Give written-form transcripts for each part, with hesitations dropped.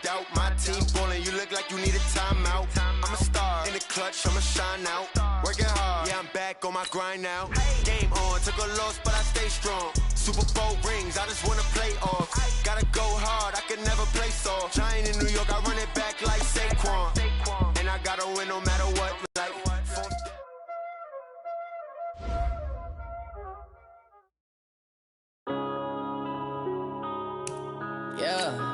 doubt. My team ballin', you look like you need a timeout. I'm a star in the clutch, I'ma shine out. Working hard, yeah, I'm back on my grind now. Game on, took a loss, but I stay strong. Super Bowl rings, I just wanna play off. Gotta go hard, I can never play soft. Giant in New York, I run it back like Saquon. And I gotta win no matter what. Like, yeah.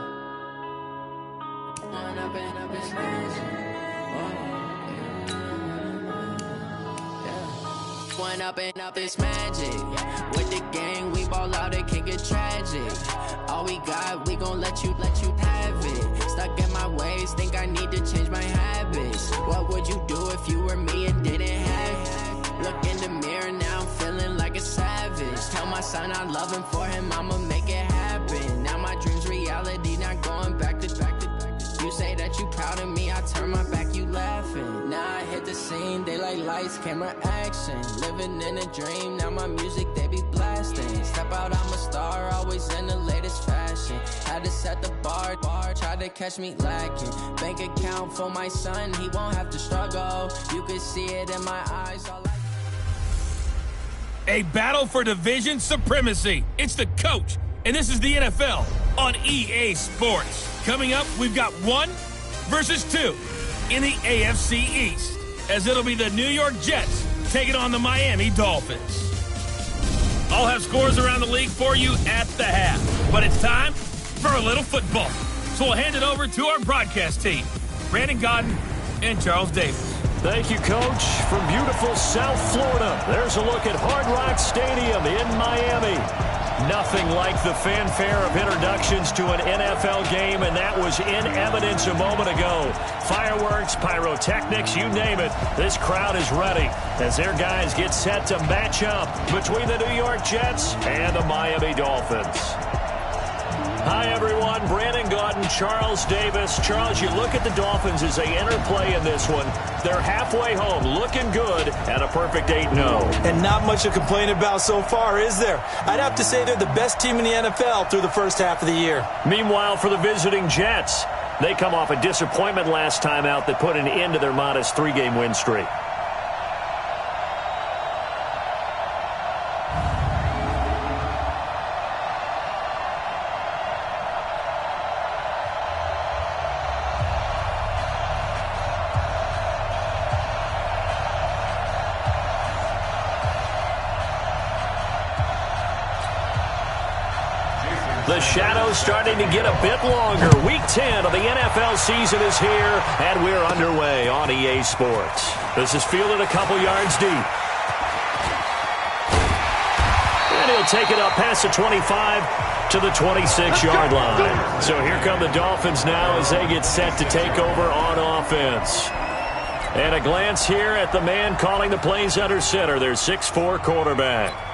One up and up is magic. With the gang, we ball out, it can get tragic. All we got, we gon' let you have it. Stuck in my ways, think I need to change my habits. What would you do if you were me and didn't have it? Look in the mirror, now I'm feeling like a savage. Tell my son I love him, for him I'ma make it happen. Now my dream's reality, not going back to. You say that you proud of me, I turn my back, you laughing. Now I hit the scene, daylight lights, camera action. Living in a dream, now my music, they be blasting. Step out, I'm a star, always in the latest fashion. Had to set the bar, try to catch me lacking. Bank account for my son, he won't have to struggle. You can see it in my eyes, all A battle for division supremacy. It's the coach, and this is the NFL on EA Sports. Coming up, we've got 1 versus 2 in the AFC East, as it'll be the New York Jets taking on the Miami Dolphins. I'll have scores around the league for you at the half, but it's time for a little football. So we'll hand it over to our broadcast team, Brandon Godden and Charles Davis. Thank you, Coach. From beautiful South Florida, there's a look at Hard Rock Stadium in Miami. Nothing like the fanfare of introductions to an NFL game, and that was in evidence a moment ago. Fireworks, pyrotechnics, you name it. This crowd is ready as their guys get set to match up between the New York Jets and the Miami Dolphins. Hi, everyone. Brandon Godden, Charles Davis. Charles, you look at the Dolphins as they interplay in this one. They're halfway home, looking good, and a perfect 8-0. And not much to complain about so far, is there? I'd have to say they're the best team in the NFL through the first half of the year. Meanwhile, for the visiting Jets, they come off a disappointment last time out that put an end to their modest 3-game win streak. The shadow's starting to get a bit longer. Week 10 of the NFL season is here, and we're underway on EA Sports. This is fielded a couple yards deep. And he'll take it up past the 25 to the 26-yard line. So here come the Dolphins now as they get set to take over on offense. And a glance here at the man calling the plays under center, their 6'4" quarterback.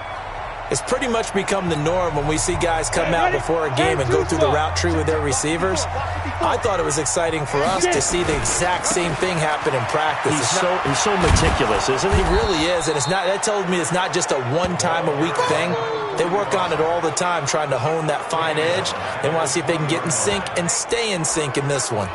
It's pretty much become the norm when we see guys come out before a game and go through the route tree with their receivers. I thought it was exciting for us to see the exact same thing happen in practice. He's so meticulous, isn't he? He really is, and that tells me it's not just a one-time-a-week thing. They work on it all the time, trying to hone that fine edge. They want to see if they can get in sync and stay in sync in this one.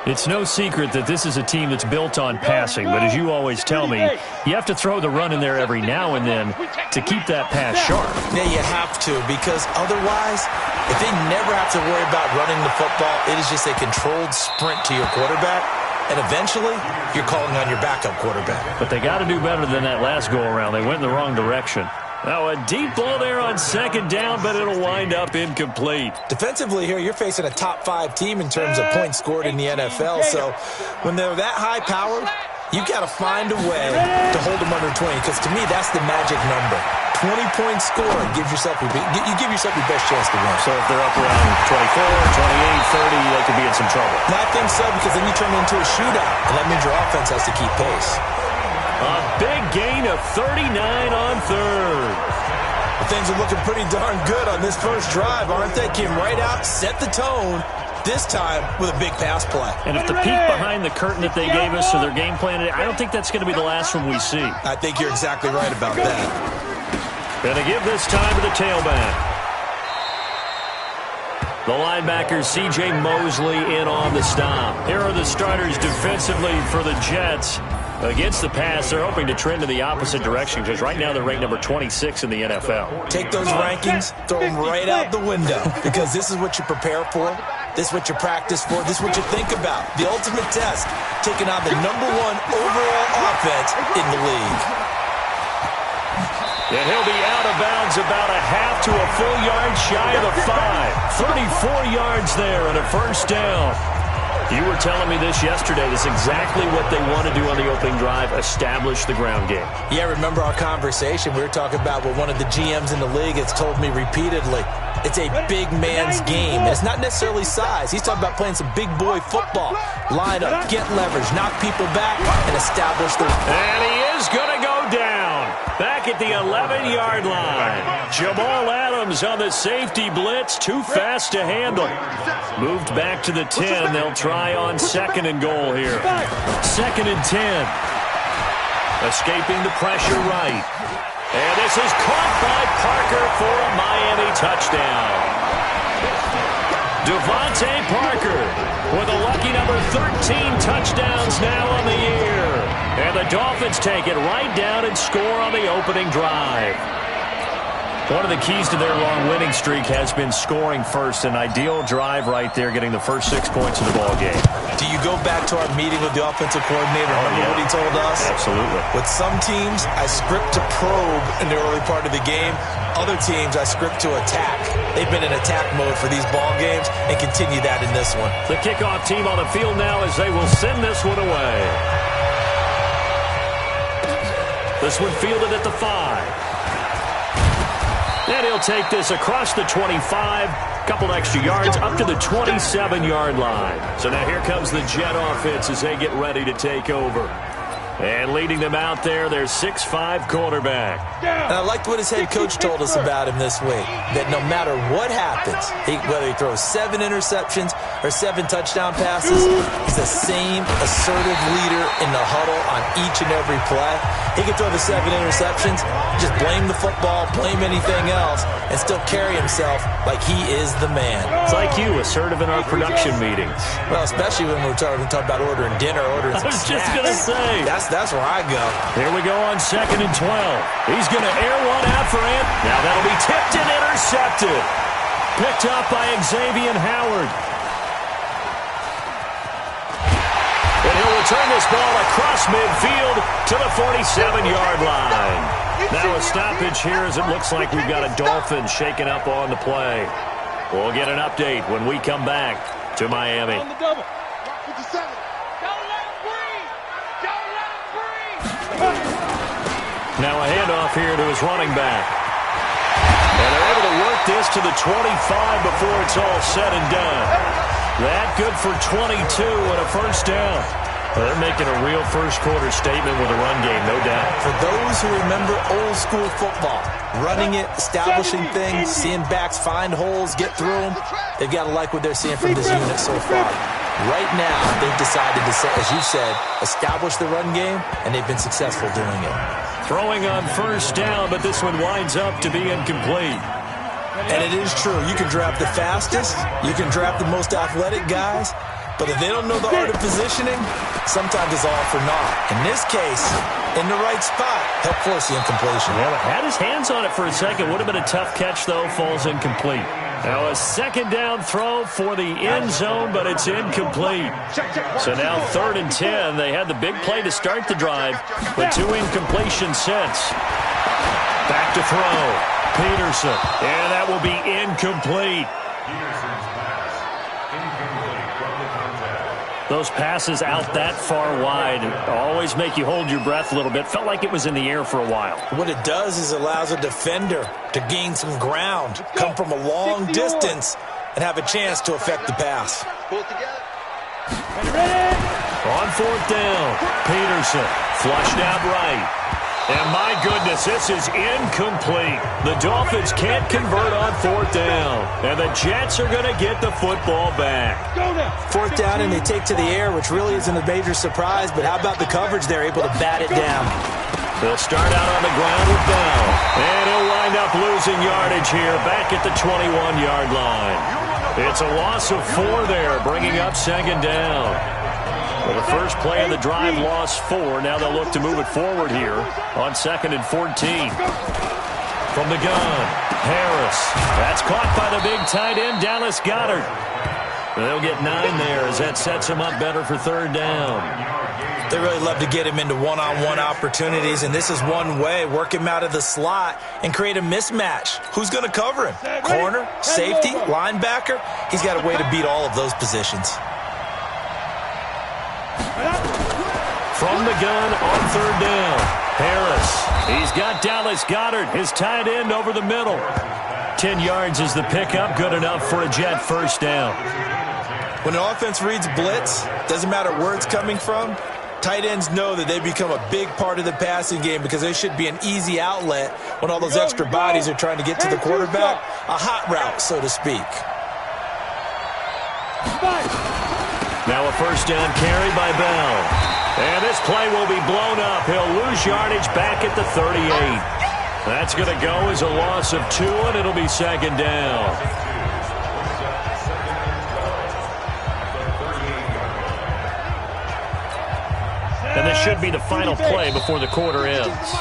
It's no secret that this is a team that's built on passing, but as you always tell me, you have to throw the run in there every now and then to keep that pass sharp. Yeah, you have to, because otherwise, if they never have to worry about running the football, it is just a controlled sprint to your quarterback, and eventually, you're calling on your backup quarterback. But they got to do better than that last go-around. They went in the wrong direction. Now, a deep ball there on second down, but it'll wind up incomplete. Defensively here, you're facing a top-5 team in terms of points scored in the NFL. So when they're that high-powered, you got to find a way to hold them under 20, because to me, that's the magic number. 20-point score gives yourself you give yourself your best chance to win. So if they're up around 24, 28, 30, they could be in some trouble. And I think so, because then you turn it into a shootout, and that means your offense has to keep pace. A big gain of 39 on third. Well, things are looking pretty darn good on this first drive, aren't they? Came right out, set the tone, this time with a big pass play. And if the peek behind the curtain that they gave us or their game plan, I don't think that's going to be the last one we see. I think you're exactly right about that. Going to give this time to the tailback. The linebacker C.J. Mosley in on the stop. Here are the starters defensively for the Jets. Against the pass, they're hoping to trend in the opposite direction because right now they're ranked number 26 in the NFL. Take those rankings, throw them right out the window because this is what you prepare for. This is what you practice for. This is what you think about. The ultimate test, taking on the #1 overall offense in the league. And he'll be out of bounds about a half to a full yard shy of the 5. 34 yards there and a first down. You were telling me this yesterday. This is exactly what they want to do on the opening drive, establish the ground game. Yeah, remember our conversation. We were talking about what one of the GMs in the league has told me repeatedly. It's a big man's game. And it's not necessarily size. He's talking about playing some big boy football. Line up, get leverage, knock people back, and establish the... And he is going to go down. Back at the 11-yard line. Jamal Adams on the safety blitz. Too fast to handle. Moved back to the 10. They'll try on 2nd and goal here. 2nd and 10. Escaping the pressure right. And this is caught by Parker for a Miami touchdown. Devontae Parker with a lucky number 13 touchdowns now on the year. And the Dolphins take it right down and score on the opening drive. One of the keys to their long winning streak has been scoring first. An ideal drive right there, getting the first 6 points of the ball game. Do you go back to our meeting with the offensive coordinator? Remember what he told us? Absolutely. With some teams, I script to probe in the early part of the game. Other teams, I script to attack. They've been in attack mode for these ball games and continue that in this one. The kickoff team on the field now as they will send this one away. This one fielded at the 5. And he'll take this across the 25, couple extra yards, up to the 27-yard line. So now here comes the Jet offense as they get ready to take over. And leading them out there, their 6'5" quarterback. And I liked what his head coach told us about him this week, that no matter what happens, whether he throws 7 interceptions or 7 touchdown passes, he's the same assertive leader in the huddle on each and every play. He can throw the 7 interceptions, just blame the football, blame anything else, and still carry himself like he is the man. It's like you, assertive in our production meetings. Well, especially when we're talking about ordering dinner, ordering some I was snacks. just going to say. That's where I go. Here we go on 2nd and 12. He's going to air one out for it. Now that'll be tipped and intercepted. Picked up by Xavier Howard. And he'll return this ball across midfield to the 47-yard line. Now a stoppage here as it looks like we've got a Dolphin shaking up on the play. We'll get an update when we come back to Miami. On the double. 57. Don't let him breathe. Don't let him breathe. Now a handoff here to his running back. And they're able to work this to the 25 before it's all said and done. That good for 22 and a first down. Well, they're making a real first-quarter statement with a run game, no doubt. For those who remember old-school football, running it, establishing things, seeing backs find holes, get through them, they've got to like what they're seeing from this unit so far. Right now, they've decided to, as you said, establish the run game, and they've been successful doing it. Throwing on first down, but this one winds up to be incomplete. And it is true. You can draft the fastest, you can draft the most athletic guys, but if they don't know the art of positioning, sometimes it's all for naught. In this case, in the right spot, help force the incompletion. Well, had his hands on it for a second. Would have been a tough catch, though. Falls incomplete. Now a second down throw for the end zone, but it's incomplete. So now 3rd and 10. They had the big play to start the drive, but 2 incompletions since. Back to throw. Peterson. And that will be incomplete. Those passes out that far wide always make you hold your breath a little bit. Felt like it was in the air for a while. What it does is it allows a defender to gain some ground, come from a long distance, and have a chance to affect the pass. On 4th down, Peterson flushed out right. And my goodness, this is incomplete. The Dolphins can't convert on 4th down. And the Jets are going to get the football back. 4th down, and they take to the air, which really isn't a major surprise. But how about the coverage? They're able to bat it down. They'll start out on the ground with Bell. And he'll wind up losing yardage here back at the 21-yard line. It's a loss of 4 there, bringing up second down. Well, the first play of the drive lost 4. Now they'll look to move it forward here on 2nd and 14. From the gun, Harris. That's caught by the big tight end, Dallas Goedert. They'll get 9 there as that sets him up better for 3rd down. They really love to get him into one-on-one opportunities, and this is one way. Work him out of the slot and create a mismatch. Who's going to cover him? Corner, safety, linebacker? He's got a way to beat all of those positions. From the gun on 3rd down, Harris. He's got Dallas Goedert, his tight end, over the middle. 10 yards is the pickup, good enough for a Jet first down. When an offense reads blitz, doesn't matter where it's coming from, tight ends know that they become a big part of the passing game because they should be an easy outlet when all those extra bodies are trying to get to the quarterback. A hot route, so to speak. Now a first down carry by Bell. And this play will be blown up. He'll lose yardage back at the 38. That's going to go as a loss of 2, and it'll be 2nd down. And this should be the final play before the quarter ends.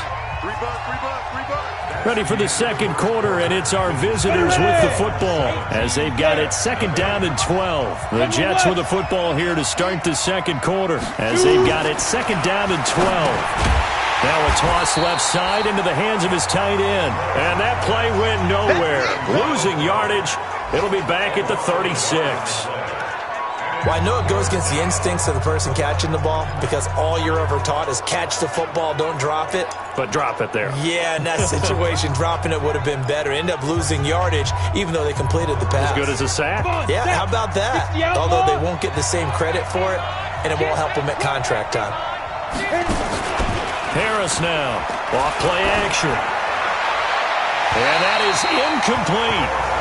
Ready for the 2nd quarter, and it's our visitors with the football as they've got it 2nd down and 12. The Jets with the football here to start the 2nd quarter as they've got it 2nd down and 12. Now a toss left side into the hands of his tight end. And that play went nowhere. Losing yardage. It'll be back at the 36. Well, I know it goes against the instincts of the person catching the ball because all you're ever taught is catch the football, don't drop it. But drop it there. Yeah, in that situation, dropping it would have been better. End up losing yardage, even though they completed the pass. As good as a sack? Yeah, how about that? Although they won't get the same credit for it, and it won't help them at contract time. Harris now. Off play action. And that is incomplete.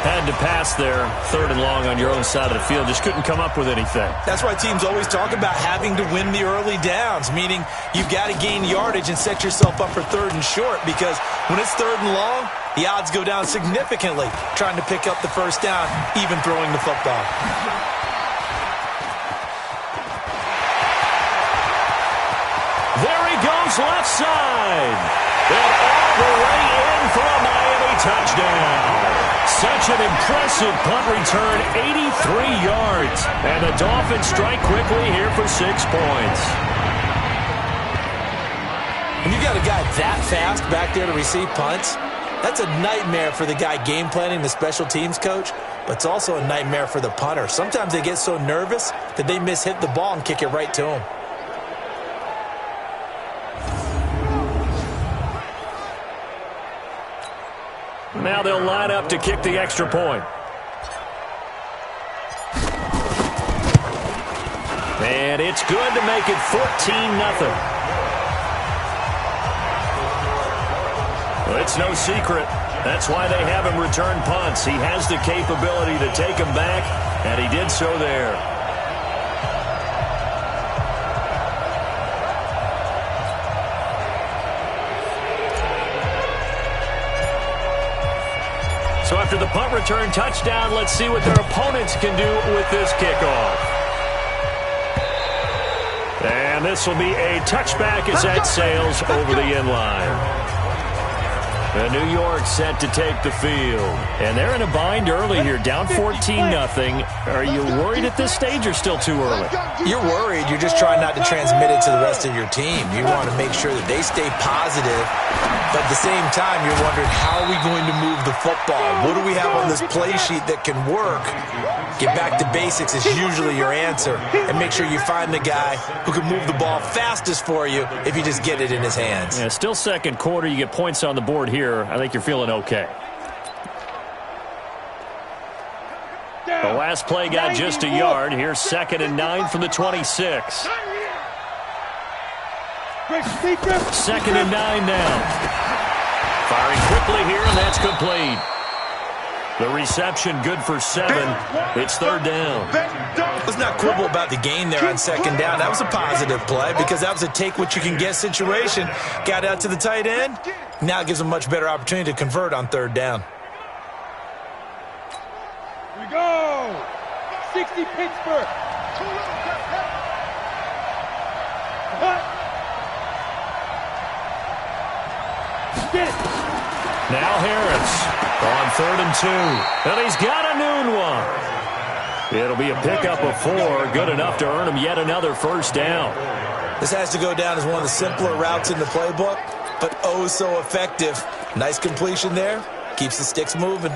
Had to pass there, 3rd and long on your own side of the field. Just couldn't come up with anything. That's why teams always talk about having to win the early downs, meaning you've got to gain yardage and set yourself up for 3rd and short because when it's 3rd and long, the odds go down significantly trying to pick up the first down, even throwing the football. There he goes left side. And all the way in for a Miami touchdown. Such an impressive punt return, 83 yards. And the Dolphins strike quickly here for 6 points. When you got a guy that fast back there to receive punts, that's a nightmare for the guy game planning, the special teams coach, but it's also a nightmare for the punter. Sometimes they get so nervous that they hit the ball and kick it right to him. Now they'll line up to kick the extra point. And it's good to make it 14-0. Well, it's no secret. That's why they have him return punts. He has the capability to take them back, and he did so there. So after the punt return touchdown, let's see what their opponents can do with this kickoff. And this will be a touchback as that sails over the end line. New York set to take the field. And they're in a bind early here, down 14-0. Are you worried at this stage or still too early? You're worried. You're just trying not to transmit it to the rest of your team. You want to make sure that they stay positive. But at the same time, you're wondering, how are we going to move the football? What do we have on this play sheet that can work? Get back to basics is usually your answer. And make sure you find the guy who can move the ball fastest for you if you just get it in his hands. Yeah, still 2nd quarter. You get points on the board here. I think you're feeling okay. The last play got just a yard. Here's 2nd and 9 from the 26. 2nd and 9 now. Firing quickly here, and that's complete. The reception good for 7. It's 3rd down. Let's not quibble about the gain there on 2nd down. That was a positive play because that was a take-what-you-can-get situation. Got out to the tight end. Now it gives them a much better opportunity to convert on 3rd down. we go. 60 Pittsburgh. Get it. Now Harris on 3rd and 2. And he's got a noon one. It'll be a pickup of 4, good enough to earn him yet another first down. This has to go down as one of the simpler routes in the playbook, but oh so effective. Nice completion there. Keeps the sticks moving.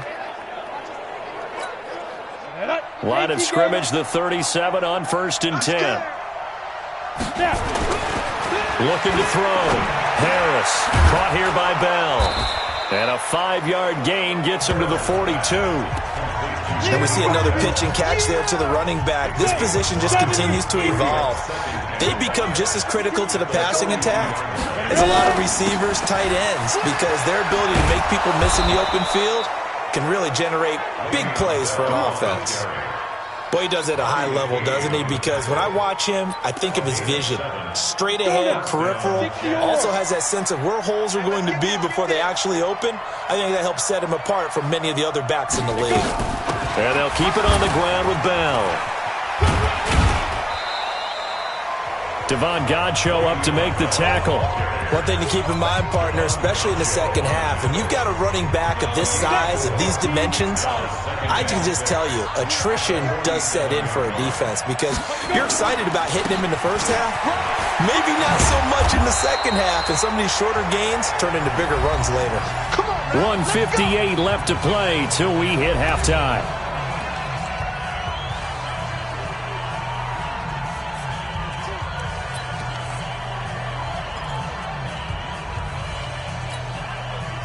Line of scrimmage, the 37 on 1st and 10. Looking to throw. Harris caught here by Bell. And a 5-yard gain gets him to the 42. And we see another pitch and catch there to the running back. This position just continues to evolve. They become just as critical to the passing attack as a lot of receivers, tight ends, because their ability to make people miss in the open field can really generate big plays for an offense. Boy, he does it at a high level, doesn't he? Because when I watch him, I think of his vision. Straight ahead, peripheral. Also has that sense of where holes are going to be before they actually open. I think that helps set him apart from many of the other backs in the league. And they'll keep it on the ground with Bell. Devon Godchaux up to make the tackle. One thing to keep in mind, partner, especially in the second half, when you've got a running back of this size, of these dimensions, I can just tell you, attrition does set in for a defense because you're excited about hitting him in the first half. Maybe not so much in the second half, and some of these shorter gains turn into bigger runs later. 1:58 left to play till we hit halftime.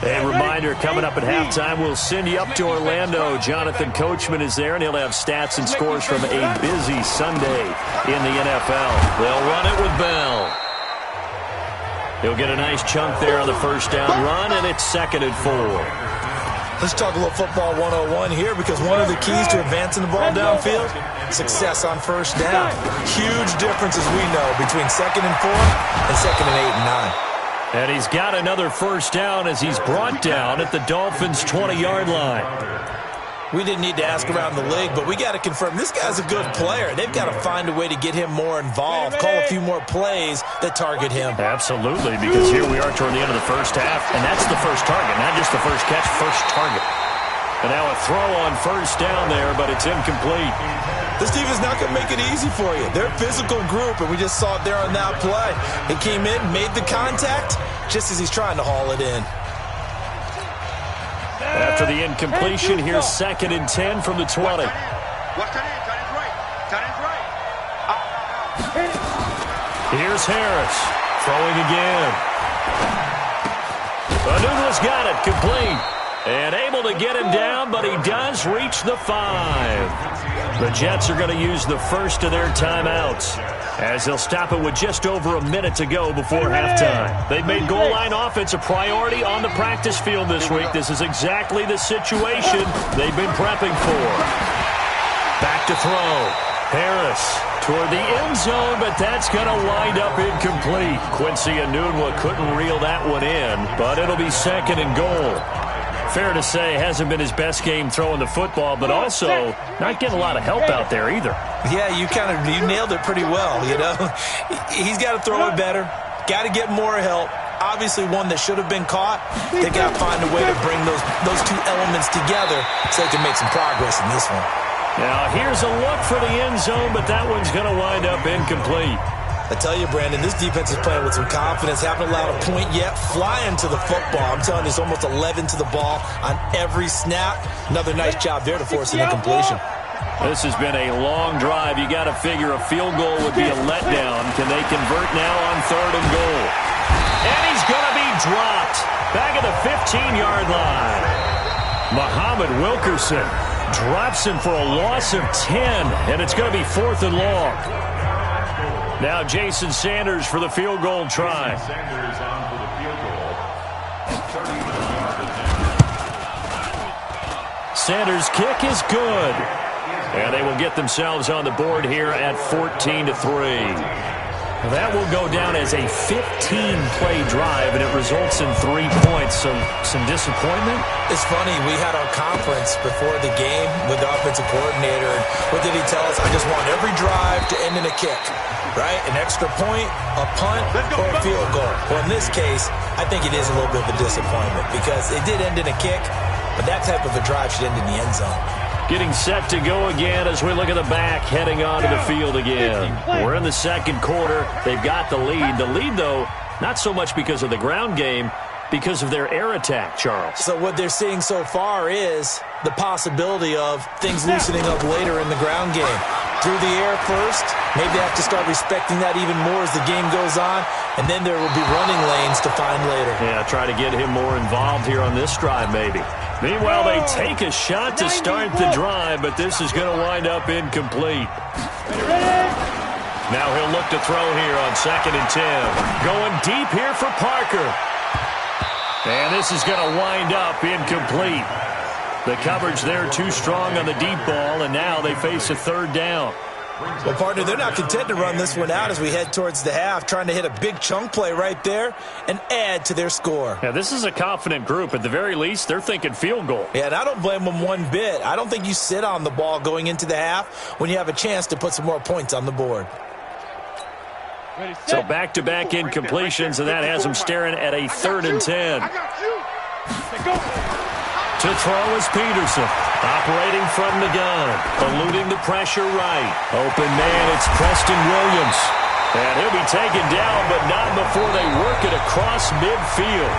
A reminder, coming up at halftime, we'll send you up to Orlando. Jonathan Coachman is there, and he'll have stats and scores from a busy Sunday in the NFL. They'll run it with Bell. He'll get a nice chunk there on the first down run, and it's 2nd and 4. Let's talk a little football 101 here, because one of the keys to advancing the ball downfield, success on first down. Huge difference, as we know, between 2nd and 4 and 2nd and 8 and 9. And he's got another first down as he's brought down at the Dolphins' 20-yard line. We didn't need to ask around the league, but we got to confirm this guy's a good player. They've got to find a way to get him more involved, call a few more plays that target him. Absolutely, because here we are toward the end of the first half, and that's the first target, not just the first catch, first target. And now a throw on first down there, but it's incomplete. This team is not going to make it easy for you. They're a physical group, and we just saw it there on that play. He came in, made the contact, just as he's trying to haul it in. After the incompletion, here's 2nd and 10 from the 20. Here's Harris, throwing again. Anugla's got it, complete. And able to get him down, but he does reach the 5. The Jets are going to use the first of their timeouts, as they'll stop it with just over a minute to go before halftime. They've made goal line offense a priority on the practice field this week. This is exactly the situation they've been prepping for. Back to throw. Harris toward the end zone, but that's going to wind up incomplete. Quincy Enunwa couldn't reel that one in, but it'll be 2nd and goal. Fair to say, hasn't been his best game throwing the football, but also not getting a lot of help out there either. Yeah, you nailed it pretty well, you know. He's got to throw it better, got to get more help. Obviously one that should have been caught. They got to find a way to bring those two elements together so they can make some progress in this one. Now here's a look for the end zone, but that one's going to wind up incomplete. I tell you, Brandon, this defense is playing with some confidence. Haven't allowed a point yet. Flying to the football. I'm telling you, it's almost 11 to the ball on every snap. Another nice job there to force an incompletion. This has been a long drive. You got to figure a field goal would be a letdown. Can they convert now on 3rd and goal? And he's going to be dropped. Back at the 15-yard line. Muhammad Wilkerson drops him for a loss of 10, and it's going to be 4th and long. Now Jason Sanders for the field goal try. Sanders' kick is good. And they will get themselves on the board here at 14-3. Well, that will go down as a 15-play drive, and it results in 3 points. So some disappointment? It's funny. We had our conference before the game with the offensive coordinator. And what did he tell us? I just want every drive to end in a kick, right? An extra point, a punt, or a field goal. Well, in this case, I think it is a little bit of a disappointment because it did end in a kick, but that type of a drive should end in the end zone. Getting set to go again as we look at the back, heading onto the field again. We're in the second quarter. They've got the lead. The lead, though, not so much because of the ground game, because of their air attack, Charles. So what they're seeing so far is the possibility of things loosening up later in the ground game. Through the air first, maybe they have to start respecting that even more as the game goes on, and then there will be running lanes to find later. Yeah, try to get him more involved here on this drive, maybe. Meanwhile, they take a shot to start the drive, but this is going to wind up incomplete. Now he'll look to throw here on 2nd and 10. Going deep here for Parker. And this is going to wind up incomplete. The coverage there too strong on the deep ball, and now they face a 3rd down. Well, partner, they're not content to run this one out as we head towards the half, trying to hit a big chunk play right there and add to their score. Yeah, this is a confident group. At the very least, they're thinking field goal. Yeah, and I don't blame them one bit. I don't think you sit on the ball going into the half when you have a chance to put some more points on the board. So back-to-back incompletions, and that has them staring at a 3rd and 10. To throw is Peterson, operating from the gun, eluding the pressure right. Open man, it's Preston Williams. And he'll be taken down, but not before they work it across midfield.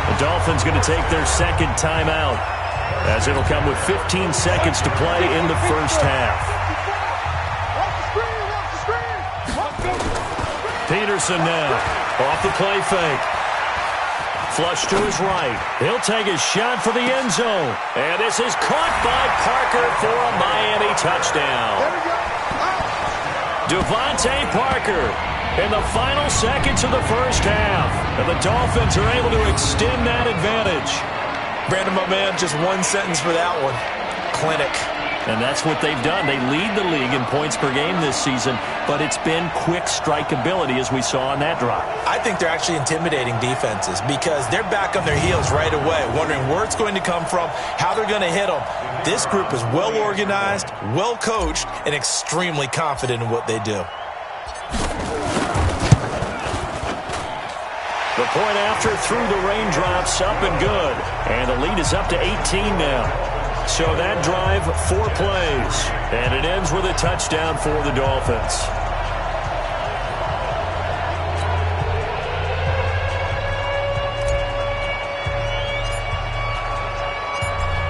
The Dolphins going to take their 2nd timeout, as it'll come with 15 seconds to play in the first half. Peterson now, off the play fake. Flush to his right. He'll take his shot for the end zone. And this is caught by Parker for a Miami touchdown. Devontae Parker in the final seconds of the first half. And the Dolphins are able to extend that advantage. Brandon, my man, just one sentence for that one. Clinic. And that's what they've done. They lead the league in points per game this season, but it's been quick strike ability as we saw on that drive. I think they're actually intimidating defenses because they're back on their heels right away, wondering where it's going to come from, how they're going to hit them. This group is well organized, well coached, and extremely confident in what they do. The point after through the raindrops, up and good. And the lead is up to 18 now. So that drive, 4 plays, and it ends with a touchdown for the Dolphins.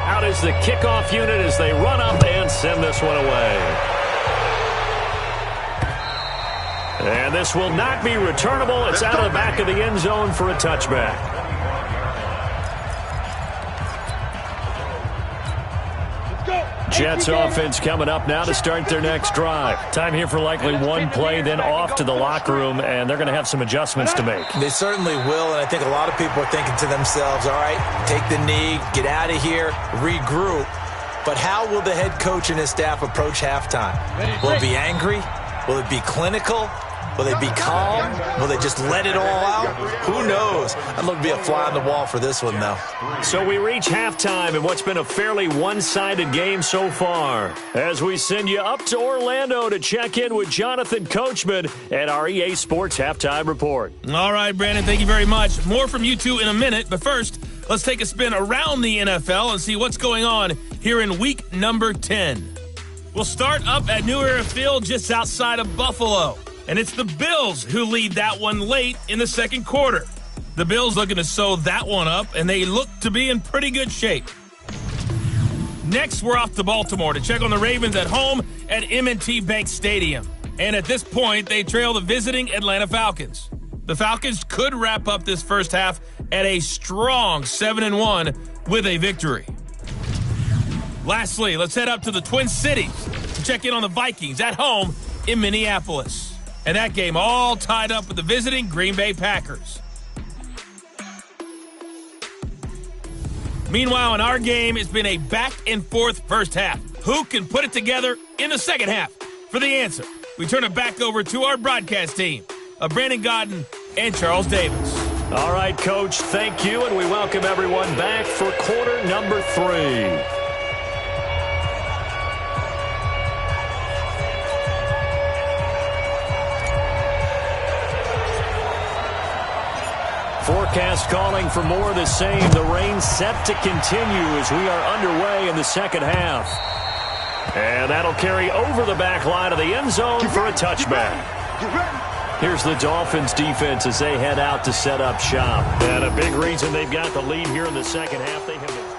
Out is the kickoff unit as they run up and send this one away. And this will not be returnable. It's out of the back of the end zone for a touchback. Jets offense coming up now to start their next drive. Time here for likely one play, then off to the locker room, and they're going to have some adjustments to make. They certainly will, and I think a lot of people are thinking to themselves, all right, take the knee, get out of here, regroup. But how will the head coach and his staff approach halftime? Will it be angry? Will it be clinical? Will they be calm? Will they just let it all out? Who knows? I'd love to be a fly on the wall for this one, though. So we reach halftime in what's been a fairly one-sided game so far, as we send you up to Orlando to check in with Jonathan Coachman at our EA Sports Halftime Report. All right, Brandon, thank you very much. More from you two in a minute, but first, let's take a spin around the NFL and see what's going on here in week number 10. We'll start up at New Era Field just outside of Buffalo. And it's the Bills who lead that one late in the second quarter. The Bills looking to sew that one up, and they look to be in pretty good shape. Next, we're off to Baltimore to check on the Ravens at home at M&T Bank Stadium. And at this point, they trail the visiting Atlanta Falcons. The Falcons could wrap up this first half at a strong 7-1 with a victory. Lastly, let's head up to the Twin Cities to check in on the Vikings at home in Minneapolis. And that game all tied up with the visiting Green Bay Packers. Meanwhile, in our game, it's been a back-and-forth first half. Who can put it together in the second half? For the answer, we turn it back over to our broadcast team. of Brandon Godden and Charles Davis. All right, Coach, thank you, and we welcome everyone back for quarter number 3. Forecast calling for more of the same. The rain set to continue as we are underway in the second half. And that'll carry over the back line of the end zone for a touchback. Here's the Dolphins defense as they head out to set up shop. And a big reason they've got the lead here in the second half. They have been...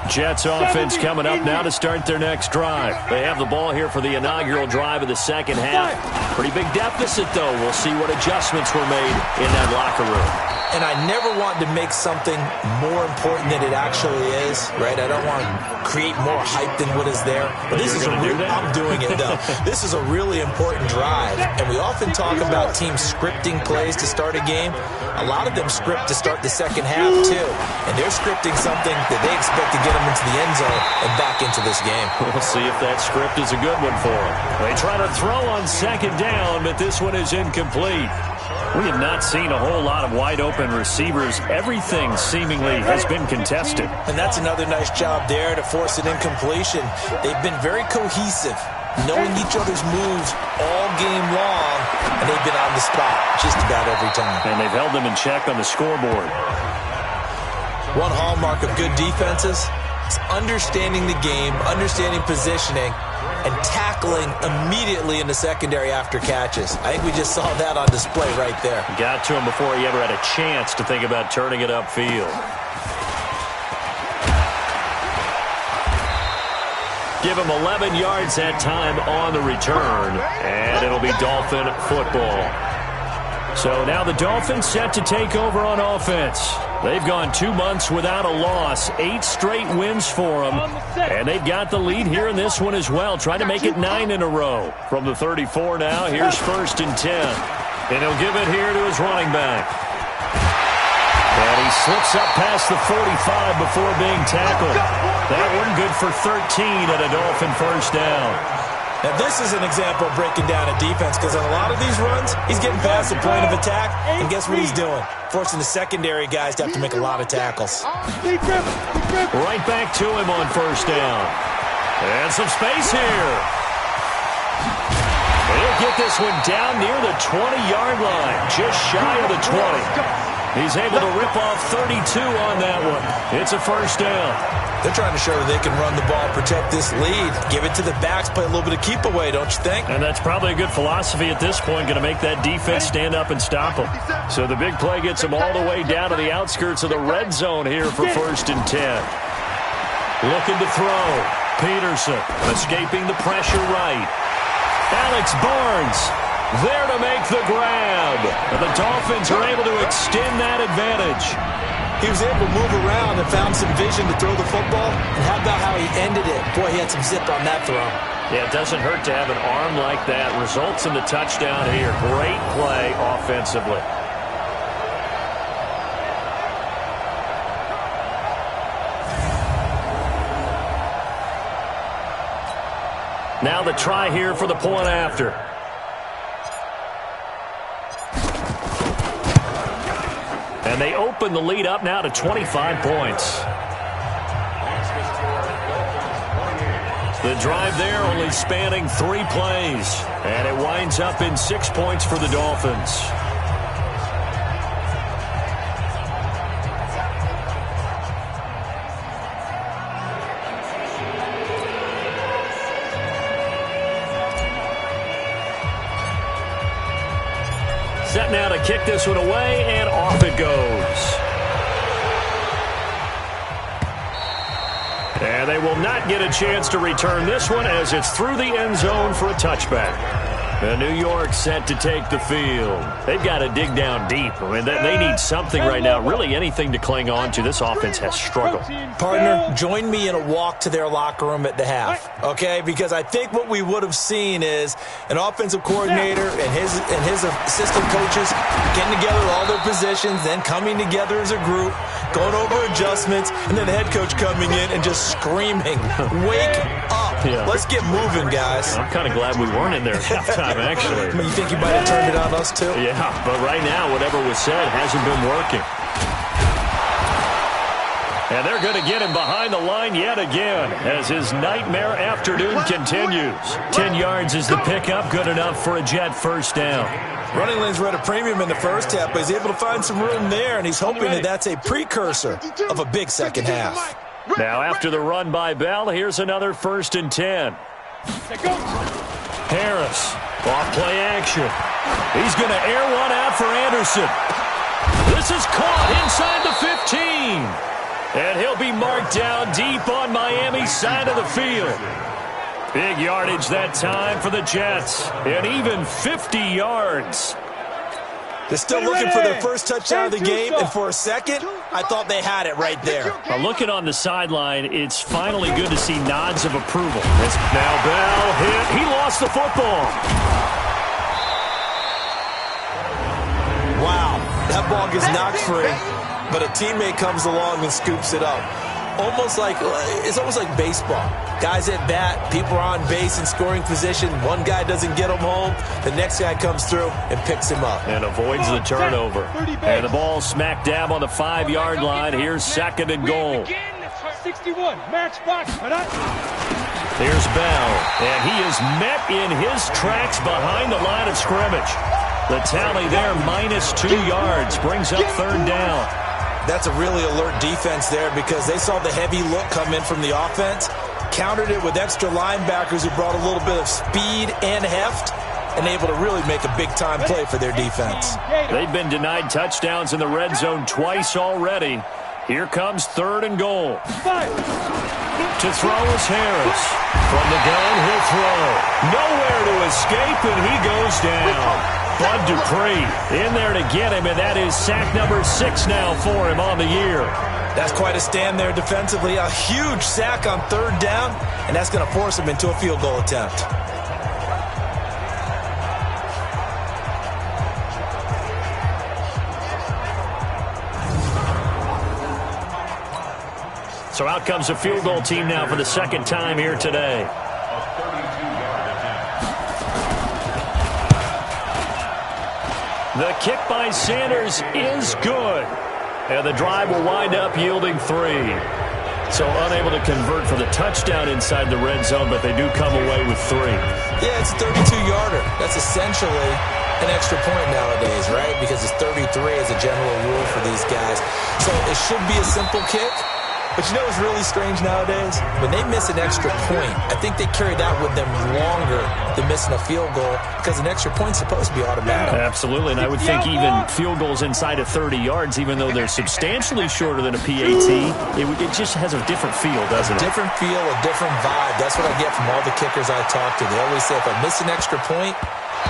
Jets offense coming up now to start their next drive. They have the ball here for the inaugural drive of the second half. Pretty big deficit, though. We'll see what adjustments were made in that locker room. And I never want to make something more important than it actually is, right? I don't want to create more hype than what is there. But this is I'm doing it, though. This is a really important drive. And we often talk about teams scripting plays to start a game. A lot of them script to start the second half, too. And they're scripting something that they expect to get them into the end zone and back into this game. We'll see if that script is a good one for them. They try to throw on second down, but this one is incomplete. We have not seen a whole lot of wide-open receivers. Everything seemingly has been contested. And that's another nice job there to force an incompletion. They've been very cohesive, knowing each other's moves all game long, and they've been on the spot just about every time. And they've held them in check on the scoreboard. One hallmark of good defenses is understanding the game, understanding positioning, and tackling immediately in the secondary after catches. I think we just saw that on display right there. Got to him before he ever had a chance to think about turning it upfield. Give him 11 yards that time on the return, and it'll be Dolphin football. So now the Dolphins set to take over on offense. They've gone 2 months without a loss, 8 straight wins for them, and they've got the lead here in this one as well, trying to make it 9 in a row. From the 34 now, here's 1st and 10, and he'll give it here to his running back. And he slips up past the 45 before being tackled. That one good for 13 at a Dolphin first down. Now, this is an example of breaking down a defense because on a lot of these runs, he's getting past the point of attack, and guess what he's doing? Forcing the secondary guys to have to make a lot of tackles. Right back to him on first down. And some space here. He'll get this one down near the 20-yard line, just shy of the 20. He's able to rip off 32 on that one. It's a first down. They're trying to show that they can run the ball, protect this lead, give it to the backs, play a little bit of keep away, don't you think? And that's probably a good philosophy at this point, going to make that defense stand up and stop them. So the big play gets them all the way down to the outskirts of the red zone here for 1st and 10. Looking to throw. Peterson escaping the pressure right. Alex Barnes there to make the grab. And the Dolphins are able to extend that advantage. He was able to move around and found some vision to throw the football. And how about how he ended it? Boy, he had some zip on that throw. Yeah, it doesn't hurt to have an arm like that. Results in the touchdown here. Great play offensively. Now the try here for the point after. And they open the lead up now to 25 points. The drive there only spanning 3 plays. And it winds up in 6 points for the Dolphins. Set now to kick this one away, and off it goes. And they will not get a chance to return this one as it's through the end zone for a touchback. And New York set to take the field. They've got to dig down deep. I mean, they need something right now, really anything to cling on to. This offense has struggled. Partner, join me in a walk to their locker room at the half, okay? Because I think what we would have seen is an offensive coordinator and his assistant coaches getting together with all their positions, then coming together as a group, going over adjustments, and then the head coach coming in and just screaming, "Wake up. Let's get moving, guys." I'm kind of glad we weren't in there at halftime, actually. You think you might have turned it on us, too? Yeah, but right now, whatever was said hasn't been working. And they're going to get him behind the line yet again as his nightmare afternoon continues. 10 yards is the pickup, good enough for a Jet first down. Running lanes were at a premium in the first half, but he's able to find some room there, and he's hoping that that's a precursor of a big second half. Now, after the run by Bell, here's another 1st and 10. Harris, off play action. He's going to air one out for Anderson. This is caught inside the 15. And he'll be marked down deep on Miami's side of the field. Big yardage that time for the Jets. And even 50 yards. They're still looking for their first touchdown of the game, and for a second, I thought they had it right there. Looking on the sideline, it's finally good to see nods of approval. Now Bell hit. He lost the football. Wow, that ball gets knocked free, but a teammate comes along and scoops it up. It's almost like baseball. Guys at bat, people are on base in scoring position. One guy doesn't get him home. The next guy comes through and picks him up. And avoids the turnover. And the ball smack dab on the 5-yard line. Here's 2nd and goal. 61, match box. Here's Bell. And he is met in his tracks behind the line of scrimmage. The tally there, -2 yards. Brings up 3rd down. That's a really alert defense there because they saw the heavy look come in from the offense, countered it with extra linebackers who brought a little bit of speed and heft, and able to really make a big-time play for their defense. They've been denied touchdowns in the red zone twice already. Here comes 3rd and goal. To throw is Harris. From the gun, he'll throw. Nowhere to escape, and he goes down. Bud Dupree in there to get him, and that is sack number 6 now for him on the year. That's quite a stand there defensively. A huge sack on 3rd down, and that's going to force him into a field goal attempt. So out comes a field goal team now for the 2nd time here today. The kick by Sanders is good. And the drive will wind up yielding 3. So unable to convert for the touchdown inside the red zone, but they do come away with 3. Yeah, it's a 32-yarder. That's essentially an extra point nowadays, right? Because it's 33 as a general rule for these guys. So it should be a simple kick. But you know what's really strange nowadays? When they miss an extra point, I think they carry that with them longer than missing a field goal because an extra point's supposed to be automatic. Absolutely, and I would think even field goals inside of 30 yards, even though they're substantially shorter than a PAT, it just has a different feel, doesn't it? A different feel, a different vibe. That's what I get from all the kickers I talk to. They always say if I miss an extra point,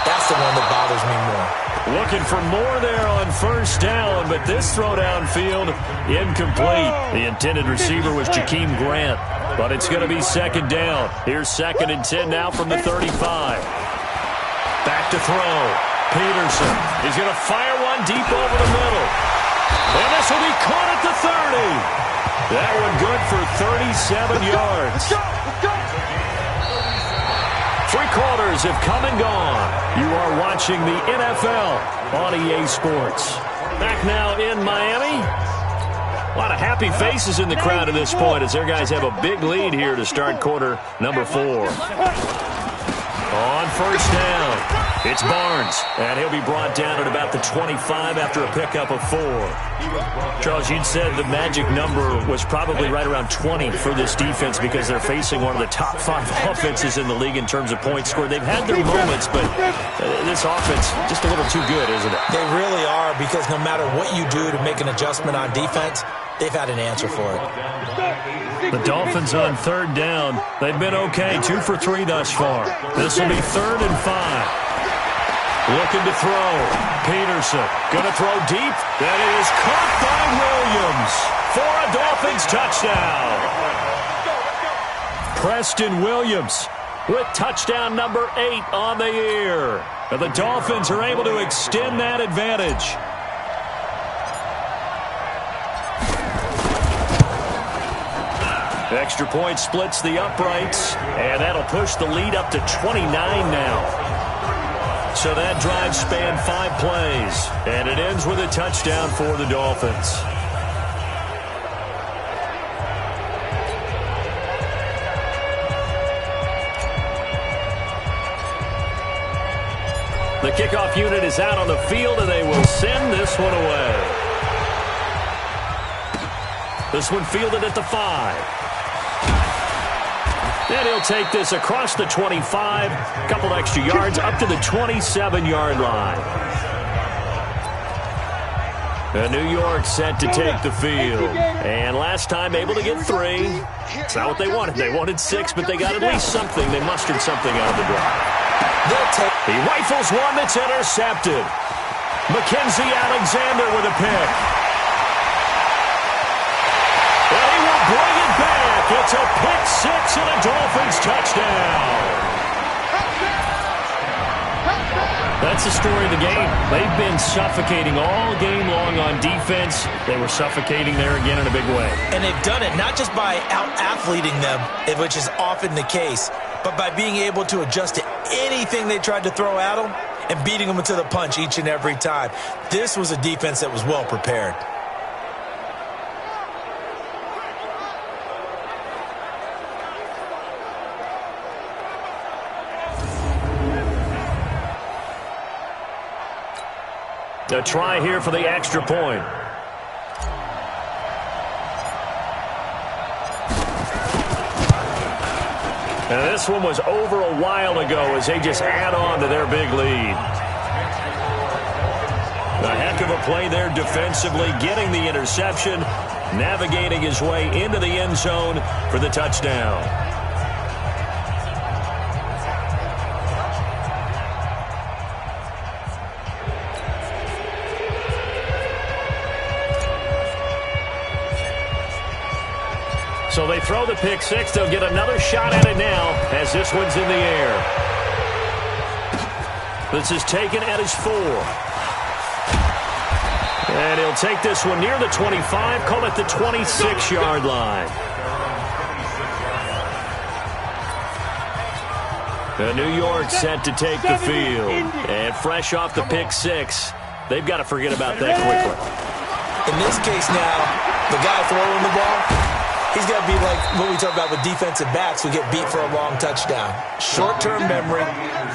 that's the one that bothers me more. Looking for more there on 1st down, but this throw downfield incomplete. The intended receiver was Jakeem Grant, but it's going to be 2nd down. Here's 2nd and 10 now from the 35. Back to throw. Peterson. He's going to fire one deep over the middle. And this will be caught at the 30. That one good for 37 yards. Let's go. 3 quarters have come and gone. You are watching the NFL on EA Sports. Back now in Miami. A lot of happy faces in the crowd at this point as their guys have a big lead here to start quarter number 4. On 1st down, it's Barnes, and he'll be brought down at about the 25 after a pickup of 4. Charles, you'd said the magic number was probably right around 20 for this defense because they're facing one of the top 5 offenses in the league in terms of points scored. They've had their moments, but this offense just a little too good, isn't it? They really are because no matter what you do to make an adjustment on defense, they've had an answer for it. The Dolphins on 3rd down. They've been okay, 2 for 3 thus far. This will be 3rd and 5. Looking to throw. Peterson going to throw deep. That is caught by Williams for a Dolphins touchdown. Preston Williams with touchdown number 8 on the year. And the Dolphins are able to extend that advantage. Extra point splits the uprights, and that'll push the lead up to 29 now. So that drive spanned 5 plays, and it ends with a touchdown for the Dolphins. The kickoff unit is out on the field, and they will send this one away. This one fielded at the 5. And he'll take this across the 25, a couple extra yards up to the 27-yard line. And New York set to take the field. And last time able to get 3. It's not what they wanted. They wanted 6, but they got at least something. They mustered something out of the drive. He rifles one that's intercepted. Mackenzie Alexander with a pick. And he will bring it back. It's a pick 6 and a Dolphins touchdown. That's the story of the game. They've been suffocating all game long on defense. They were suffocating there again in a big way. And they've done it not just by out-athleting them, which is often the case, but by being able to adjust to anything they tried to throw at them and beating them to the punch each and every time. This was a defense that was well prepared. A try here for the extra point. And this one was over a while ago as they just add on to their big lead. A heck of a play there defensively, getting the interception, navigating his way into the end zone for the touchdown. So they throw the pick 6. They'll get another shot at it now as this one's in the air. This is taken at his 4. And he'll take this one near the 25, call it the 26-yard line. New York set to take the field. And fresh off the pick 6, they've got to forget about that quickly. In this case now, the guy throwing the ball, he's got to be like what we talk about with defensive backs who get beat for a long touchdown. Short-term memory,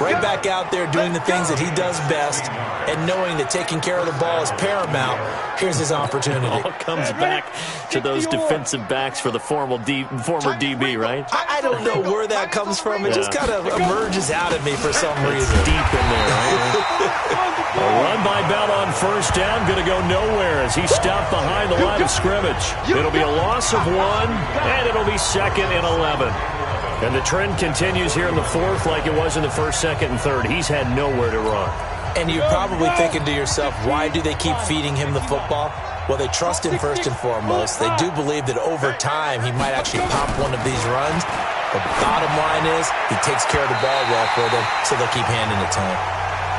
right back out there doing the things that he does best, and knowing that taking care of the ball is paramount. Here's his opportunity. All comes back to those defensive backs for the former DB, right? I don't know where that comes from. It just kind of emerges out of me for some reason. Deep in there, right? A run by Bell on first down, going to go nowhere as he stopped behind the line of scrimmage. It'll be a loss of 1, and it'll be 2nd and 11. And the trend continues here in the 4th like it was in the 1st, 2nd, and 3rd. He's had nowhere to run. And you're probably thinking to yourself, why do they keep feeding him the football? Well, they trust him first and foremost. They do believe that over time he might actually pop one of these runs. The bottom line is he takes care of the ball well for them, so they'll keep handing it to him.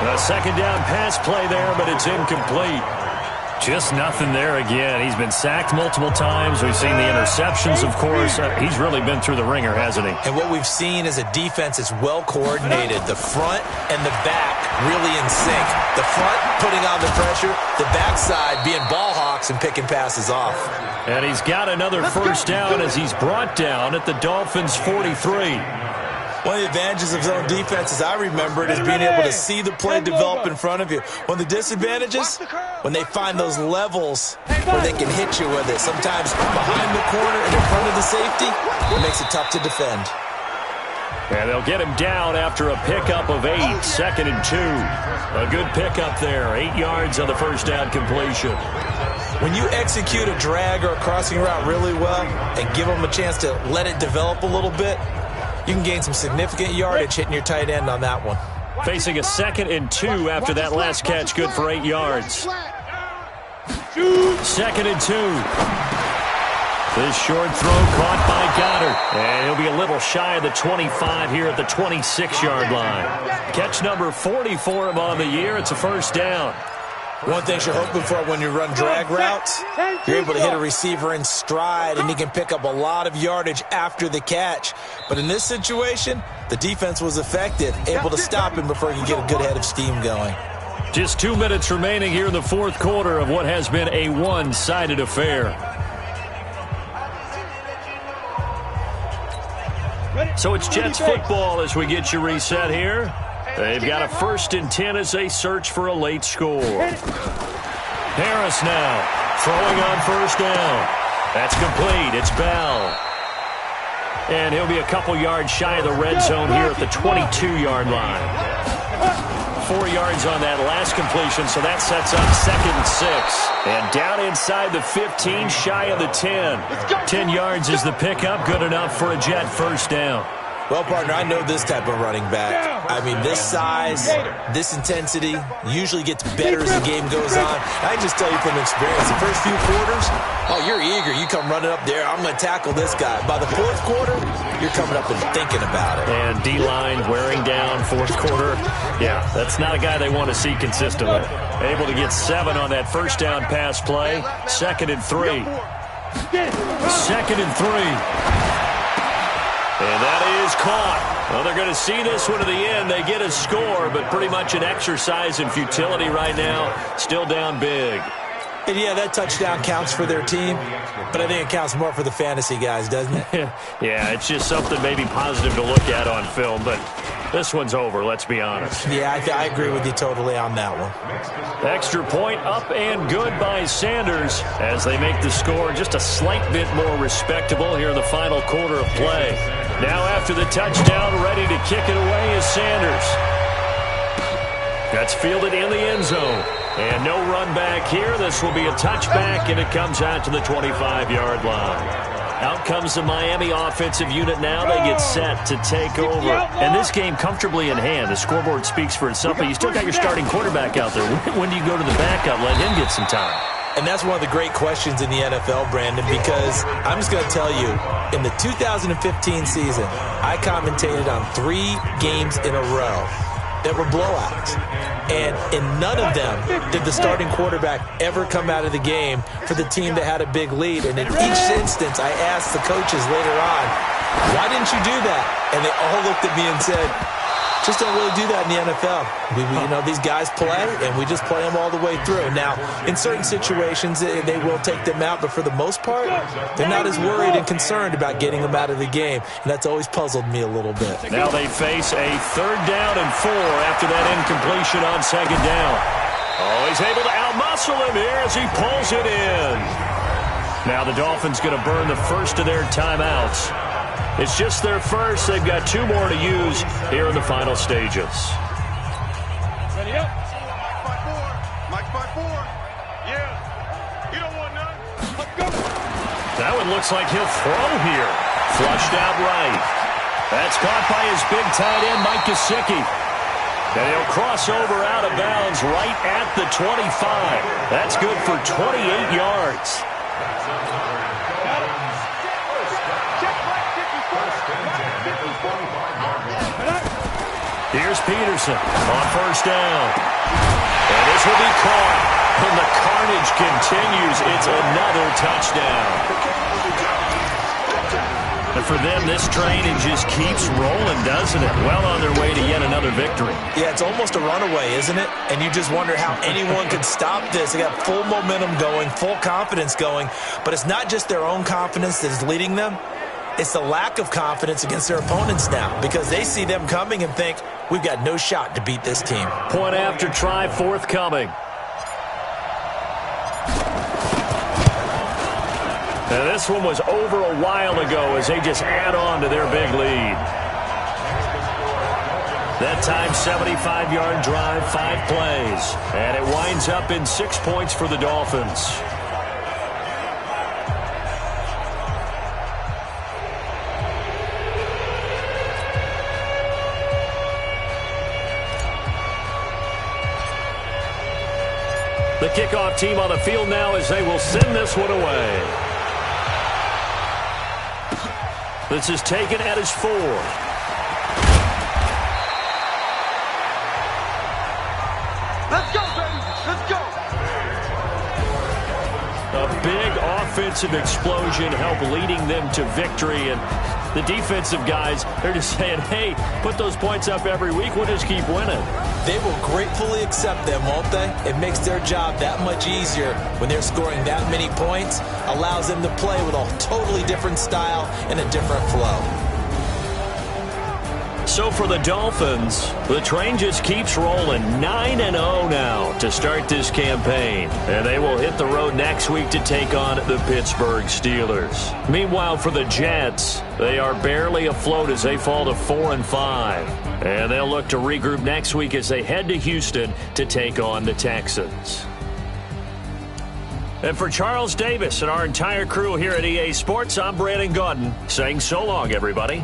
A second down pass play there, but it's incomplete. Just nothing there again. He's been sacked multiple times. We've seen the interceptions, of course. He's really been through the ringer, hasn't he? And what we've seen is a defense that's well coordinated. The front and the back really in sync. The front putting on the pressure, the backside being ball hawks and picking passes off. And he's got another first down as he's brought down at the Dolphins' 43. One of the advantages of zone defense, as I remember it, is being able to see the play develop in front of you. One of the disadvantages, when they find those levels where they can hit you with it. Sometimes behind the corner and in front of the safety, it makes it tough to defend. And they'll get him down after a pickup of 8, 2nd and 2. A good pickup there, 8 yards on the first down completion. When you execute a drag or a crossing route really well and give them a chance to let it develop a little bit, you can gain some significant yardage hitting your tight end on that one. Facing a 2nd and 2 after that last catch, good for 8 yards. 2nd and 2. This short throw caught by Goddard. And he'll be a little shy of the 25 here at the 26-yard line. Catch number 40 for him on the year. It's a first down. One thing you're hoping for when you run drag routes, you're able to hit a receiver in stride, and he can pick up a lot of yardage after the catch. But in this situation, the defense was effective, able to stop him before he could get a good head of steam going. Just 2 minutes remaining here in the fourth quarter of what has been a one-sided affair. So it's Jets football as we get you reset here. They've got a 1st and 10 as they search for a late score. Harris now throwing on first down. That's complete. It's Bell. And he'll be a couple yards shy of the red zone here at the 22-yard line. 4 yards on that last completion, so that sets up 2nd and 6. And down inside the 15, shy of the 10. 10 yards is the pickup, good enough for a Jet first down. Well, partner, I know this type of running back. I mean, this size, this intensity usually gets better as the game goes on. I can just tell you from experience, the first few quarters, oh, you're eager. You come running up there, I'm going to tackle this guy. By the fourth quarter, you're coming up and thinking about it. And D-line wearing down fourth quarter. Yeah, that's not a guy they want to see consistently. Able to get 7 on that first down pass play. 2nd and 3. 2nd and 3. And that is caught. Well, they're going to see this one to the end. They get a score, but pretty much an exercise in futility right now. Still down big. And yeah, that touchdown counts for their team, but I think it counts more for the fantasy guys, doesn't it? Yeah, it's just something maybe positive to look at on film, but this one's over, let's be honest. Yeah, I agree with you totally on that one. Extra point up and good by Sanders as they make the score just a slight bit more respectable here in the final quarter of play. Now after the touchdown, ready to kick it away is Sanders. That's fielded in the end zone. And no run back here. This will be a touchback, and it comes out to the 25-yard line. Out comes the Miami offensive unit now. They get set to take over. And this game comfortably in hand. The scoreboard speaks for itself, but you still got your starting quarterback out there. When do you go to the backup? Let him get some time. And that's one of the great questions in the NFL, Brandon, because I'm just going to tell you, in the 2015 season, I commentated on 3 games in a row that were blowouts. And in none of them did the starting quarterback ever come out of the game for the team that had a big lead. And in each instance, I asked the coaches later on, why didn't you do that? And they all looked at me and said, just don't really do that in the NFL. These guys play, and we just play them all the way through. Now, in certain situations, they will take them out, but for the most part, they're not as worried and concerned about getting them out of the game, and that's always puzzled me a little bit. Now they face a 3rd down and 4 after that incompletion on 2nd down. Oh, he's able to outmuscle him here as he pulls it in. Now the Dolphins going to burn the first of their timeouts. It's just their first. They've got 2 more to use here in the final stages. Ready up. Mike by 4. Yeah. You don't want none. Let's go. That one looks like he'll throw here. Flushed out right. That's caught by his big tight end, Mike Gesicki. And he'll cross over out of bounds right at the 25. That's good for 28 yards. Here's Peterson on first down. And this will be caught. And the carnage continues. It's another touchdown. And for them, this train, it just keeps rolling, doesn't it? Well on their way to yet another victory. Yeah, it's almost a runaway, isn't it? And you just wonder how anyone could stop this. They got full momentum going, full confidence going. But it's not just their own confidence that is leading them. It's the lack of confidence against their opponents now because they see them coming and think, we've got no shot to beat this team. Point after try forthcoming. Now this one was over a while ago as they just add on to their big lead. That time, 75-yard drive, 5 plays. And it winds up in 6 points for the Dolphins. The kickoff team on the field now as they will send this one away. This is taken at his 4. Let's go, baby. Let's go. A big offensive explosion helped leading them to victory. And the defensive guys, they're just saying, hey, put those points up every week. We'll just keep winning. They will gratefully accept them, won't they? It makes their job that much easier when they're scoring that many points. Allows them to play with a totally different style and a different flow. So for the Dolphins, the train just keeps rolling. 9-0 now to start this campaign. And they will hit the road next week to take on the Pittsburgh Steelers. Meanwhile, for the Jets, they are barely afloat as they fall to 4-5. And they'll look to regroup next week as they head to Houston to take on the Texans. And for Charles Davis and our entire crew here at EA Sports, I'm Brandon Gaudin saying so long, everybody.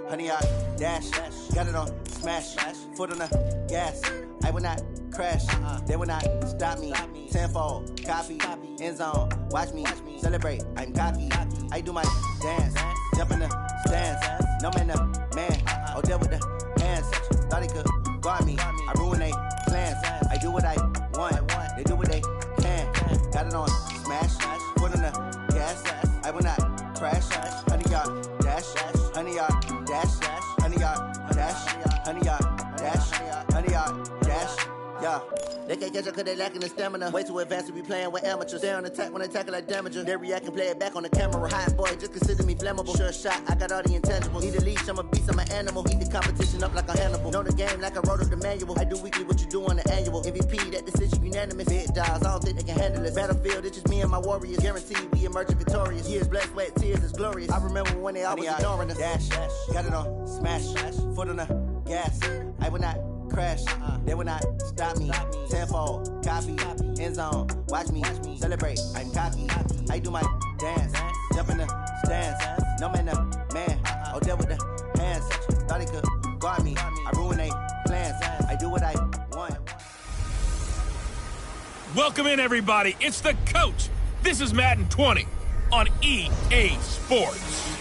Honey, I dash, got it on smash, foot on the gas. I will not crash, they will not stop me. Tenfold, copy, end zone, watch me celebrate. I'm cocky, I do my dance, jump in the stands. No man, the man, I'll deal with the hands. Thought he could guard me, I ruin they plans. I do what I want, they do what they can. Got it on smash, foot on the gas. I will not crash, honey, y'all dash, honey, y'all dash, honey, y'all dash, honey, y'all dash, honey, y'all dash, yeah. They can't catch up cause they lacking the stamina. Way too advanced to be playing with amateurs. Stay on attack when they tackle like damager. They react and play it back on the camera. Hot boy, just consider me flammable. Sure shot, I got all the intangibles. Need a leash, I'm a beast, I'm an animal. Eat the competition up like a Hannibal. Know the game like I wrote up the manual. I do weekly what you do on the annual. MVP, that decision unanimous. Big dogs, I don't think they can handle it. Battlefield, it's just me and my warriors. Guaranteed we emerging victorious. Years, blood, sweat, tears, is glorious. I remember when they always ignoring us. Dash, got it on, smash, foot on the gas. I will not crash, they will not stop me. Tenfold, copy, end zone, watch me celebrate. I'm cocky, I do my dance, jump in the stands. No man, man, oh there with the hands. Thought he could guard me, I ruin they plans. I do what I want. Welcome in, everybody. It's the coach. This is Madden 20 on EA Sports.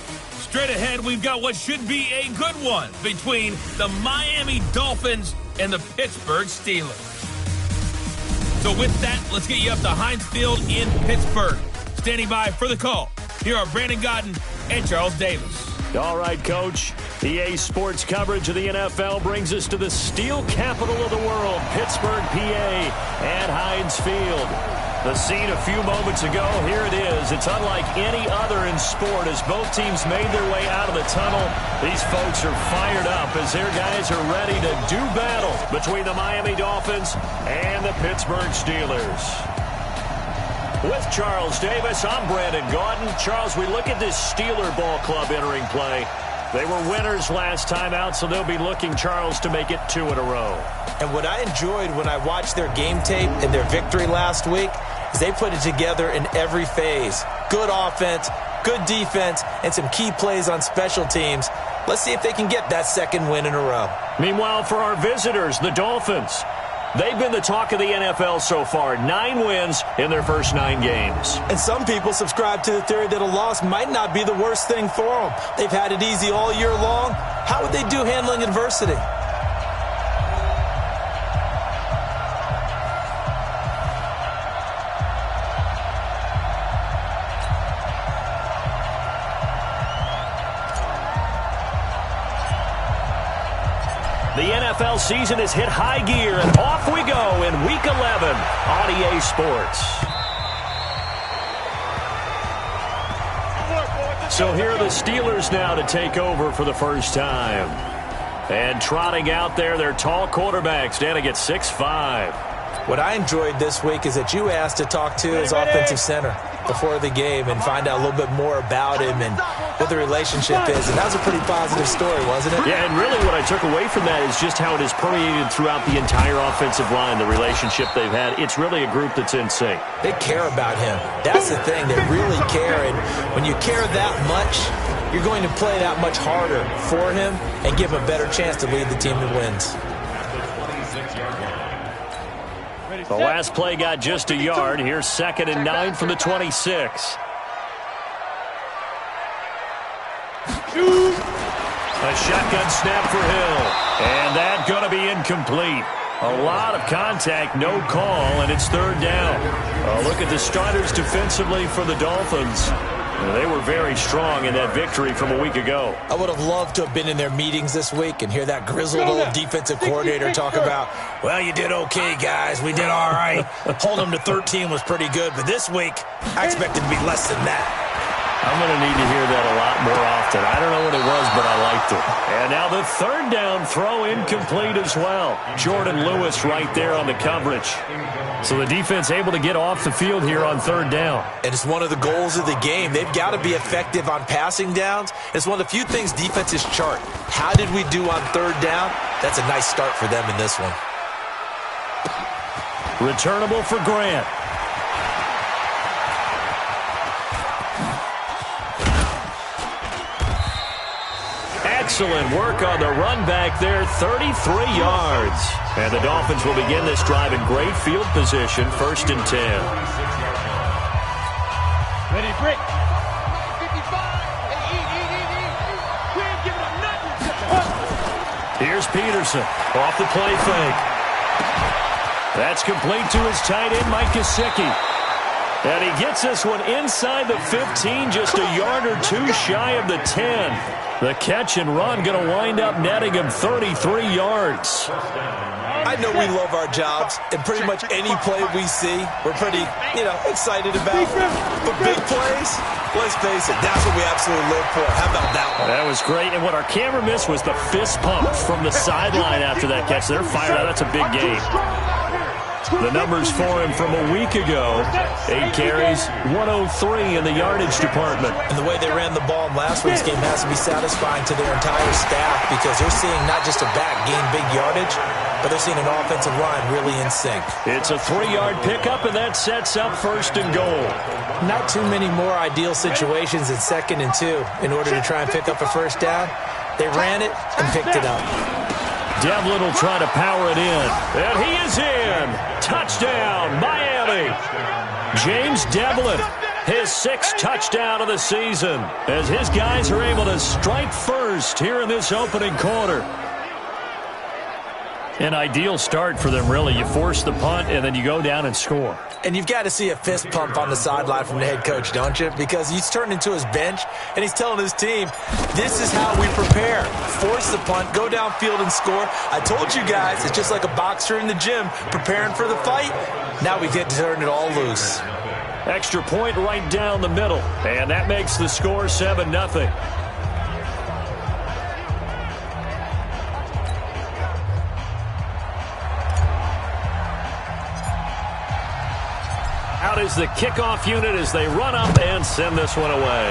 Straight ahead, we've got what should be a good one between the Miami Dolphins and the Pittsburgh Steelers. So with that, let's get you up to Heinz Field in Pittsburgh. Standing by for the call, here are Brandon Godden and Charles Davis. All right, Coach. EA Sports coverage of the NFL brings us to the steel capital of the world, Pittsburgh, PA, at Heinz Field. The scene a few moments ago, here it is. It's unlike any other in sport as both teams made their way out of the tunnel. These folks are fired up as their guys are ready to do battle between the Miami Dolphins and the Pittsburgh Steelers. With Charles Davis, I'm Brandon Gaudin. Charles, we look at this Steeler ball club entering play. They were winners last time out, so they'll be looking, Charles, to make it 2 in a row. And what I enjoyed when I watched their game tape and their victory last week is they put it together in every phase. Good offense, good defense, and some key plays on special teams. Let's see if they can get that second win in a row. Meanwhile, for our visitors, the Dolphins, they've been the talk of the NFL so far. 9 wins in their first 9 games. And some people subscribe to the theory that a loss might not be the worst thing for them. They've had it easy all year long. How would they do handling adversity? The NFL season has hit high gear, and off we go in Week 11 on EA Sports. So here are the Steelers now to take over for the first time. And trotting out there, their tall quarterback standing at 6'5". What I enjoyed this week is that you asked to talk to his offensive center before the game and find out a little bit more about him and what the relationship is. And that was a pretty positive story, wasn't it? Yeah, and really what I took away from that is just how it has permeated throughout the entire offensive line, the relationship they've had. It's really a group that's in sync. They care about him. That's the thing. They really care. And when you care that much, you're going to play that much harder for him and give him a better chance to lead the team that wins. The last play got just a yard. Here's 2nd and 9 from the 26. A shotgun snap for Hill. And that's going to be incomplete. A lot of contact, no call, and it's 3rd down. Look at the starters defensively for the Dolphins. They were very strong in that victory from a week ago. I would have loved to have been in their meetings this week and hear that grizzled old defensive coordinator talk about, well, you did okay, guys. We did all right. Holding them to 13 was pretty good, but this week, I expected to be less than that. I'm going to need to hear that a lot more often. I don't know what it was, but I liked it. And now the 3rd down throw incomplete as well. Jordan Lewis right there on the coverage. So the defense able to get off the field here on 3rd down. And it's one of the goals of the game. They've got to be effective on passing downs. It's one of the few things defenses chart. How did we do on 3rd down? That's a nice start for them in this one. Returnable for Grant. Excellent work on the run back there, 33 yards. And the Dolphins will begin this drive in great field position, 1st and 10. Ready to break. 55. We ain't giving up nothing. Here's Peterson off the play fake. That's complete to his tight end, Mike Gesicki. And he gets this one inside the 15, just a yard or two shy of the 10. The catch and run going to wind up netting him 33 yards. I know we love our jobs, and pretty much any play we see, we're pretty, excited about. But big plays, let's face it, that's what we absolutely live for. How about that one? That was great, and what our camera missed was the fist pump from the sideline after that catch. They're fired out. That's a big game. The numbers for him from a week ago, 8 carries, 103 in the yardage department. And the way they ran the ball in last week's game has to be satisfying to their entire staff because they're seeing not just a back gain big yardage, but they're seeing an offensive line really in sync. It's a 3-yard pickup, and that sets up 1st and goal. Not too many more ideal situations at 2nd and 2 in order to try and pick up a first down. They ran it and picked it up. Devlin will try to power it in. And he is in. Touchdown, Miami. James Devlin, his 6th touchdown of the season, as his guys are able to strike first here in this opening quarter. An ideal start for them, really. You force the punt, and then you go down and score. And you've got to see a fist pump on the sideline from the head coach, don't you? Because he's turned into his bench, and he's telling his team, this is how we prepare. Force the punt, go downfield and score. I told you guys, it's just like a boxer in the gym preparing for the fight. Now we get to turn it all loose. Extra point right down the middle, and that makes the score 7-0. Out is the kickoff unit as they run up and send this one away.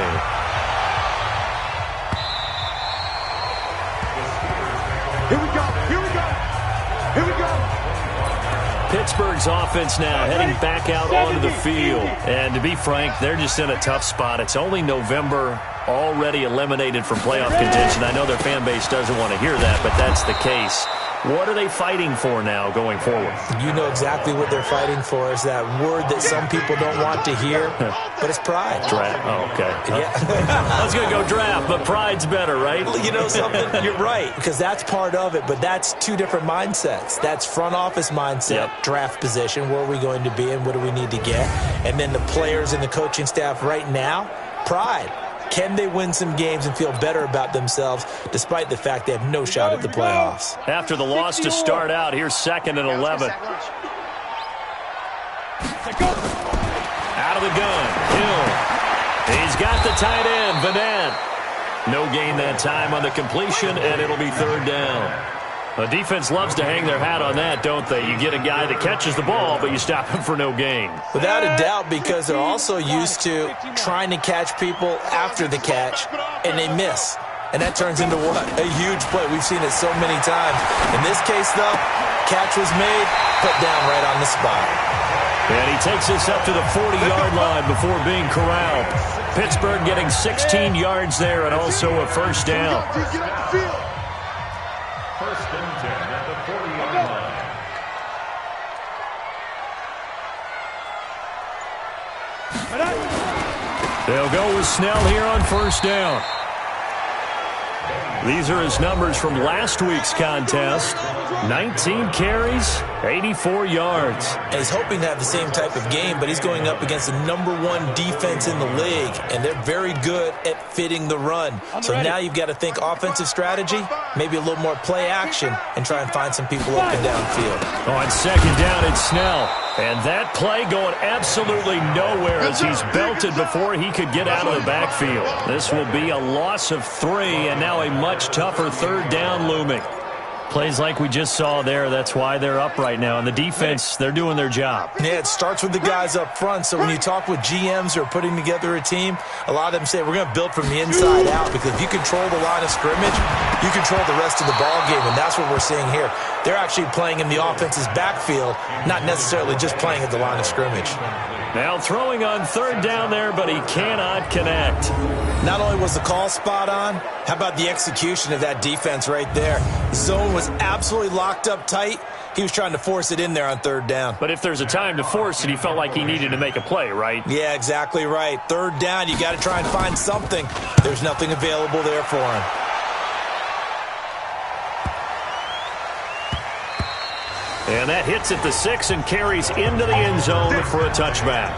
Here we go. Here we go. Here we go. Pittsburgh's offense now heading back out onto the field. And to be frank, they're just in a tough spot. It's only November, already eliminated from playoff contention. I know their fan base doesn't want to hear that, but that's the case. What are they fighting for now going forward? You know exactly what they're fighting for is that word that some people don't want to hear, but it's pride. Draft. Oh, okay. Yeah. I was going to go draft, but pride's better, right? You know something? You're right, because that's part of it, but that's two different mindsets. That's front office mindset, draft position, where are we going to be and what do we need to get? And then the players and the coaching staff right now, pride. Can they win some games and feel better about themselves despite the fact they have no shot at the playoffs? After the loss to start out, here's 2nd and 11. Out of the gun, Hill. He's got the tight end, Vanette. No gain that time on the completion, and it'll be 3rd down. The defense loves to hang their hat on that, don't they? You get a guy that catches the ball, but you stop him for no gain. Without a doubt, because they're also used to trying to catch people after the catch, and they miss. And that turns into what? A huge play. We've seen it so many times. In this case, though, catch was made, put down right on the spot. And he takes us up to the 40-yard line before being corralled. Pittsburgh getting 16 yards there and also a 1st down. They'll go with Snell here on 1st down. These are his numbers from last week's contest. 19 carries, 84 yards. And he's hoping to have the same type of game, but he's going up against the #1 defense in the league, and they're very good at fitting the run. So now you've got to think offensive strategy, maybe a little more play action, and try and find some people up and downfield. On 2nd down, it's Snell. And that play going absolutely nowhere as he's belted before he could get out of the backfield. This will be a loss of 3, and now a much tougher 3rd down looming. Plays like we just saw there, that's why they're up right now. And the defense, they're doing their job. Yeah, it starts with the guys up front. So when you talk with GMs who are putting together a team, a lot of them say, we're going to build from the inside out. Because if you control the line of scrimmage, you control the rest of the ball game. And that's what we're seeing here. They're actually playing in the offense's backfield, not necessarily just playing at the line of scrimmage. Now throwing on 3rd down there, but he cannot connect. Not only was the call spot on, how about the execution of that defense right there? Zone was absolutely locked up tight. He was trying to force it in there on 3rd down. But if there's a time to force it, he felt like he needed to make a play, right? Yeah, exactly right. 3rd down, you got to try and find something. There's nothing available there for him. And that hits at the 6 and carries into the end zone for a touchback.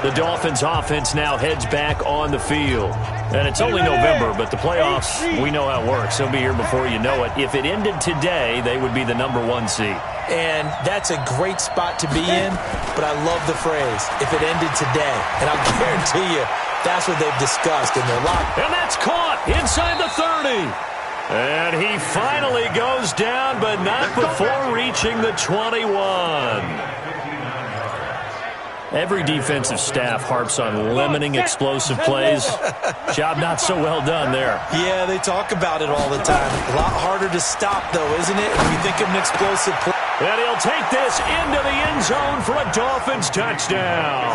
The Dolphins offense now heads back on the field. And it's only November, but the playoffs, we know how it works. They'll be here before you know it. If it ended today, they would be the #1 seed. And that's a great spot to be in, but I love the phrase, if it ended today. And I'll guarantee you, that's what they've discussed in their lock. And that's caught inside the 30. And he finally goes down, but not before reaching the 21. Every defensive staff harps on limiting explosive plays. Job not so well done there. Yeah, they talk about it all the time. A lot harder to stop, though, isn't it, when you think of an explosive play? And he'll take this into the end zone for a Dolphins touchdown.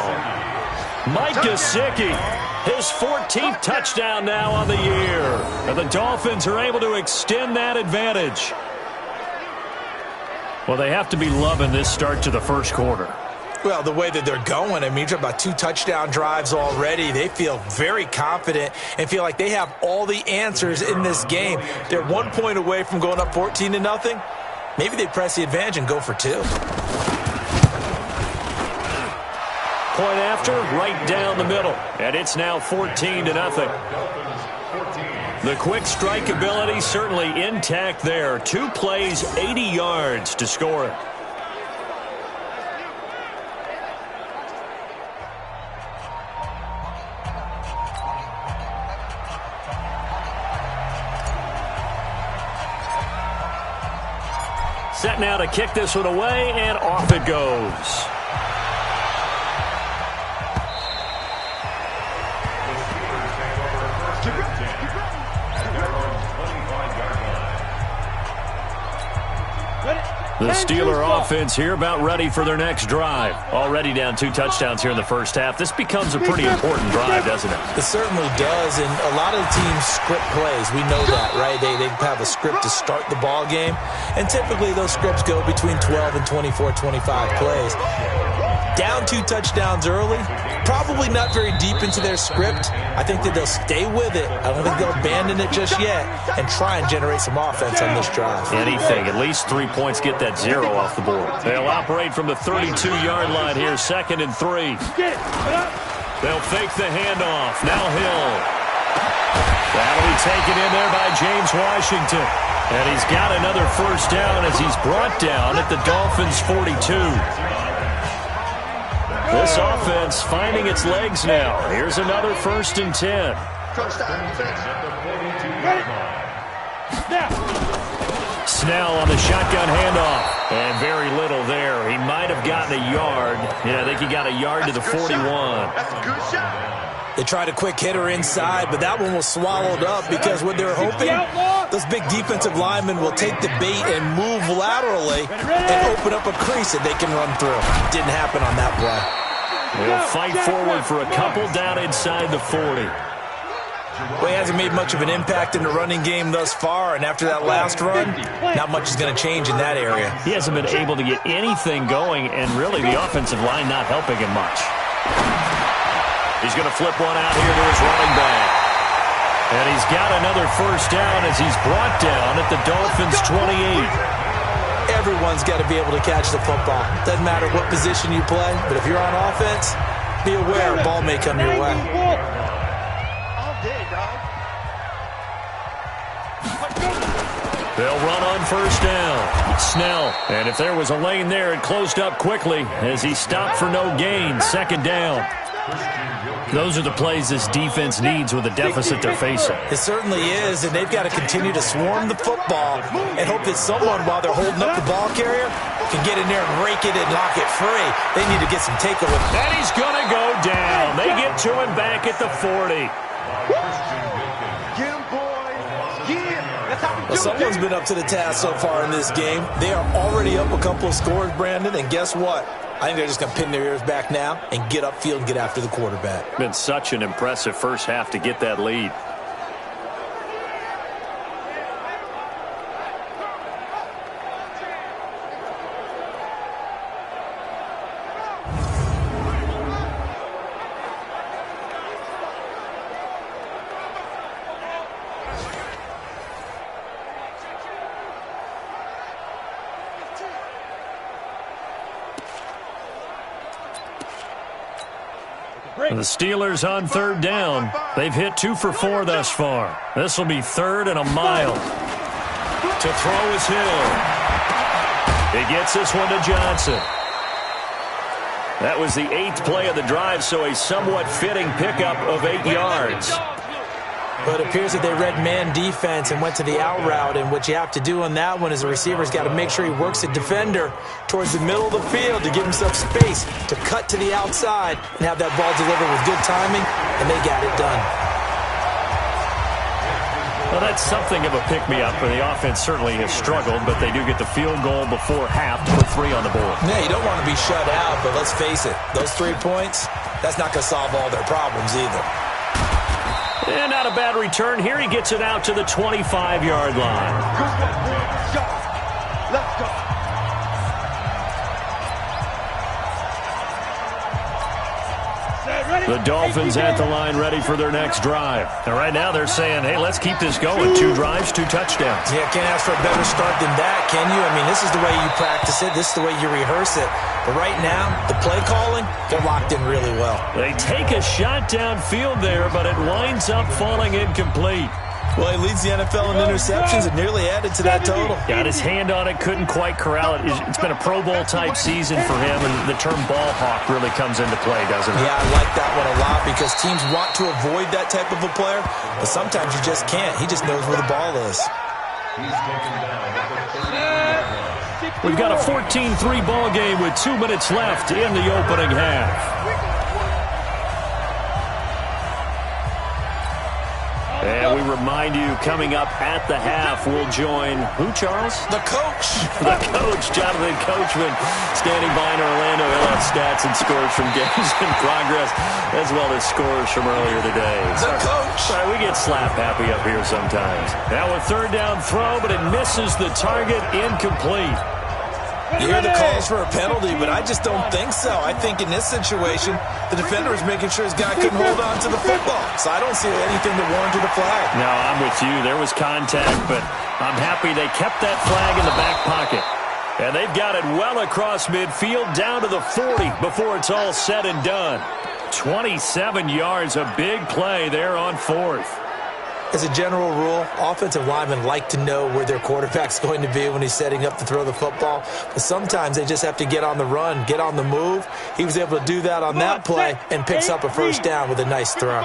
Mike Gesicki, his 14th touchdown now on the year. And the Dolphins are able to extend that advantage. Well, they have to be loving this start to the first quarter. Well, the way that they're going, I mean, you're talking about 2 touchdown drives already. They feel very confident and feel like they have all the answers in this game. They're 1 point away from going up 14-0. Maybe they press the advantage and go for 2. Point after, right down the middle. And it's now 14-0. The quick strike ability certainly intact there. 2 plays, 80 yards to score it. Set now to kick this one away, and off it goes. The Steeler offense here about ready for their next drive. Already down 2 touchdowns here in the first half. This becomes a pretty important drive, doesn't it? It certainly does, and a lot of the teams script plays. We know that, right? They have a script to start the ball game, and typically those scripts go between 12 and 24, 25 plays. Down 2 touchdowns early, probably not very deep into their script. I think that they'll stay with it. I don't think they'll abandon it just yet and try and generate some offense on this drive. Anything, at least 3 points, get that 0 off the board. They'll operate from the 32-yard line here, 2nd and 3. They'll fake the handoff. Now Hill. That'll be taken in there by James Washington. And he's got another first down as he's brought down at the Dolphins' 42. This offense finding its legs now. Here's another 1st and 10. Snell on the shotgun handoff. And very little there. He might have gotten a yard. Yeah, I think he got a yard to the 41. That's a good shot. They tried a quick hitter inside, but that one was swallowed up because what they're hoping, those big defensive linemen will take the bait and move laterally and open up a crease that they can run through. Didn't happen on that play. They'll fight forward for a couple down inside the 40. Well, he hasn't made much of an impact in the running game thus far, and after that last run, not much is going to change in that area. He hasn't been able to get anything going, and really the offensive line not helping him much. He's going to flip one out here to his running back. And he's got another first down as he's brought down at the Dolphins' 28. Everyone's got to be able to catch the football. Doesn't matter what position you play, but if you're on offense, be aware a ball may come your way. They'll run on first down. Snell. And if there was a lane there, it closed up quickly as he stopped for no gain. 2nd down. Those are the plays this defense needs with the deficit they're facing. It certainly is, and they've got to continue to swarm the football and hope that someone, while they're holding up the ball carrier, can get in there and rake it and knock it free. They need to get some takeaway. And he's going to go down. They get to him back at the 40. Well, someone's been up to the task so far in this game. They are already up a couple of scores, Brandon, and guess what? I think they're just going to pin their ears back now and get upfield and get after the quarterback. Been such an impressive first half to get that lead. The Steelers on third down. They've hit 2 for 4 thus far. This will be 3rd and a mile. To throw is Hill. He gets this one to Johnson. That was the 8th play of the drive, so a somewhat fitting pickup of 8 yards. But it appears that they read man defense and went to the out route, and what you have to do on that one is the receiver's got to make sure he works the defender towards the middle of the field to give himself space to cut to the outside and have that ball delivered with good timing, and they got it done. Well, that's something of a pick-me-up, for the offense certainly has struggled, but they do get the field goal before half to put 3 on the board. Yeah, you don't want to be shut out, but let's face it, those 3 points, that's not going to solve all their problems either. And not a bad return here. He gets it out to the 25-yard line. Let's go. The Dolphins at the line ready for their next drive. And right now they're saying, hey, let's keep this going. 2 drives, 2 touchdowns. Yeah, can't ask for a better start than that, can you? I mean, this is the way you practice it. This is the way you rehearse it. But right now, the play calling, they're locked in really well. They take a shot downfield there, but it winds up falling incomplete. Well, he leads the NFL in interceptions and nearly added to that total. Got his hand on it, couldn't quite corral it. It's been a Pro Bowl-type season for him, and the term ball hawk really comes into play, doesn't it? Yeah, I like that one a lot because teams want to avoid that type of a player, but sometimes you just can't. He just knows where the ball is. We've got a 14-3 ball game with 2 minutes left in the opening half. And we remind you, coming up at the half, we'll join who, Charles? The coach. The coach, Jonathan Coachman, standing by in Orlando. He'll have stats and scores from games in progress, as well as scores from earlier today. The coach. Sorry, we get slap happy up here sometimes. Now a 3rd down throw, but it misses the target, incomplete. You hear the calls for a penalty, but I just don't think so. I think in this situation, the defender is making sure his guy couldn't hold on to the football. So I don't see anything that warranted a flag. No, I'm with you. There was contact, but I'm happy they kept that flag in the back pocket. And they've got it well across midfield, down to the 40 before it's all said and done. 27 yards, a big play there on 4th. As a general rule, offensive linemen like to know where their quarterback's going to be when he's setting up to throw the football. But sometimes they just have to get on the run, get on the move. He was able to do that on that play and picks up a 1st down with a nice throw.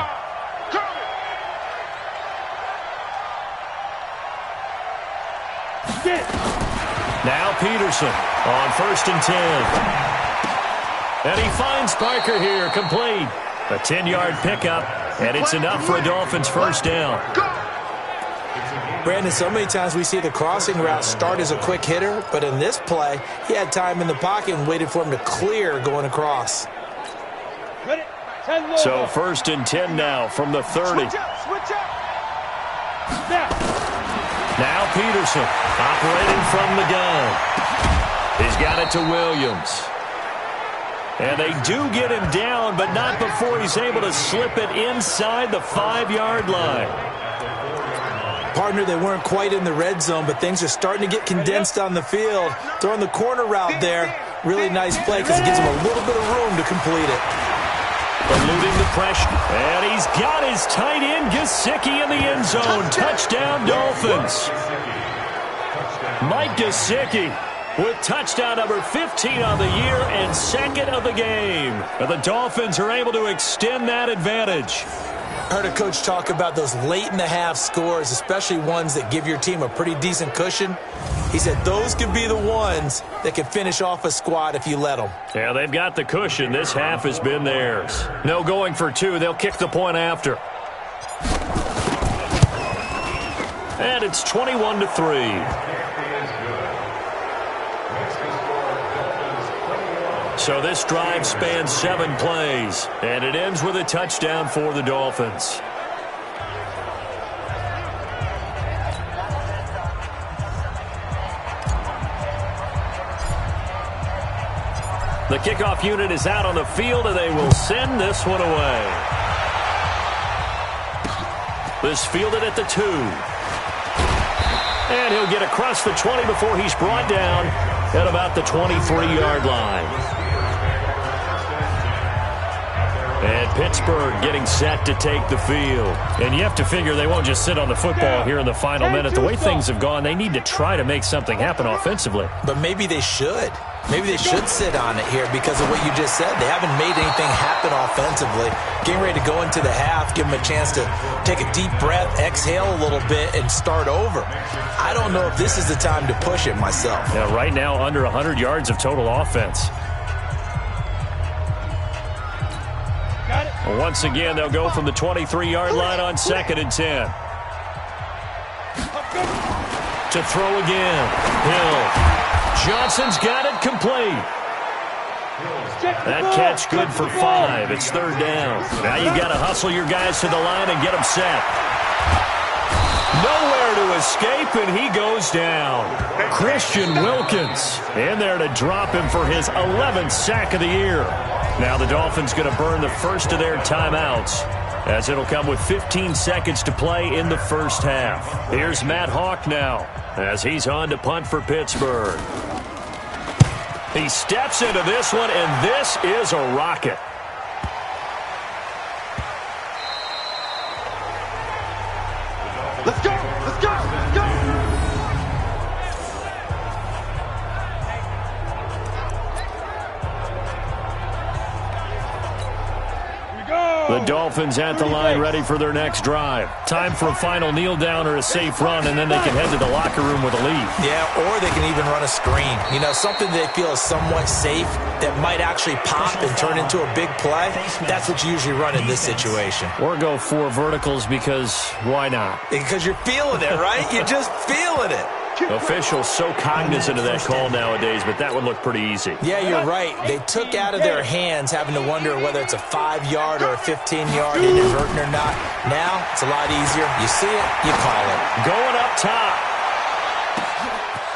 Now Peterson on 1st and 10. And he finds Parker here, complete. A 10-yard pickup, and it's enough for a Dolphins 1st down. Brandon, so many times we see the crossing route start as a quick hitter, but in this play, he had time in the pocket and waited for him to clear going across. So 1st and 10 now from the 30. Now Peterson operating from the gun. He's got it to Williams. And they do get him down, but not before he's able to slip it inside the 5-yard line. Partner, they weren't quite in the red zone, but things are starting to get condensed on the field. Throwing the corner route there, really nice play because it gives him a little bit of room to complete it. Eluding the pressure, and he's got his tight end, Gesicki, in the end zone. Touchdown, Dolphins. Mike Gesicki with touchdown number 15 on the year and 2nd of the game. And the Dolphins are able to extend that advantage. I heard a coach talk about those late-in-the-half scores, especially ones that give your team a pretty decent cushion. He said those could be the ones that can finish off a squad if you let them. Yeah, they've got the cushion. This half has been theirs. No going for 2. They'll kick the point after. And it's 21-3. So this drive spans 7 plays, and it ends with a touchdown for the Dolphins. The kickoff unit is out on the field, and they will send this one away. This fielded at the 2. And he'll get across the 20 before he's brought down at about the 23-yard line. And Pittsburgh getting set to take the field. And you have to figure they won't just sit on the football here in the final minute. The way things have gone, they need to try to make something happen offensively. But maybe they should. Maybe they should sit on it here because of what you just said. They haven't made anything happen offensively. Getting ready to go into the half, give them a chance to take a deep breath, exhale a little bit, and start over. I don't know if this is the time to push it myself. Yeah, right now under 100 yards of total offense. Well, once again, they'll go from the 23-yard line on 2nd and 10. To throw again. Hill. Johnson's got it complete. That catch good for 5. It's 3rd down. Now you've got to hustle your guys to the line and get them set. Nowhere to escape, and he goes down. Christian Wilkins in there to drop him for his 11th sack of the year. Now the Dolphins going to burn the first of their timeouts, as it'll come with 15 seconds to play in the first half. Here's Matt Hawk now, as he's on to punt for Pittsburgh. He steps into this one, and this is a rocket. Let's go! Let's go! Let's go! The Dolphins at the line ready for their next drive. Time for a final kneel down or a safe run, and then they can head to the locker room with a lead. Yeah, or they can even run a screen. You know, something they feel is somewhat safe that might actually pop and turn into a big play. That's what you usually run in this situation. Or go 4 verticals because why not? Because you're feeling it, right? You're just feeling it. Officials so cognizant of that call nowadays, but that would look pretty easy. Yeah, you're right. They took out of their hands having to wonder whether it's a 5-yard or a 15-yard inadvertent or not. Now, it's a lot easier. You see it, you call it. Going up top.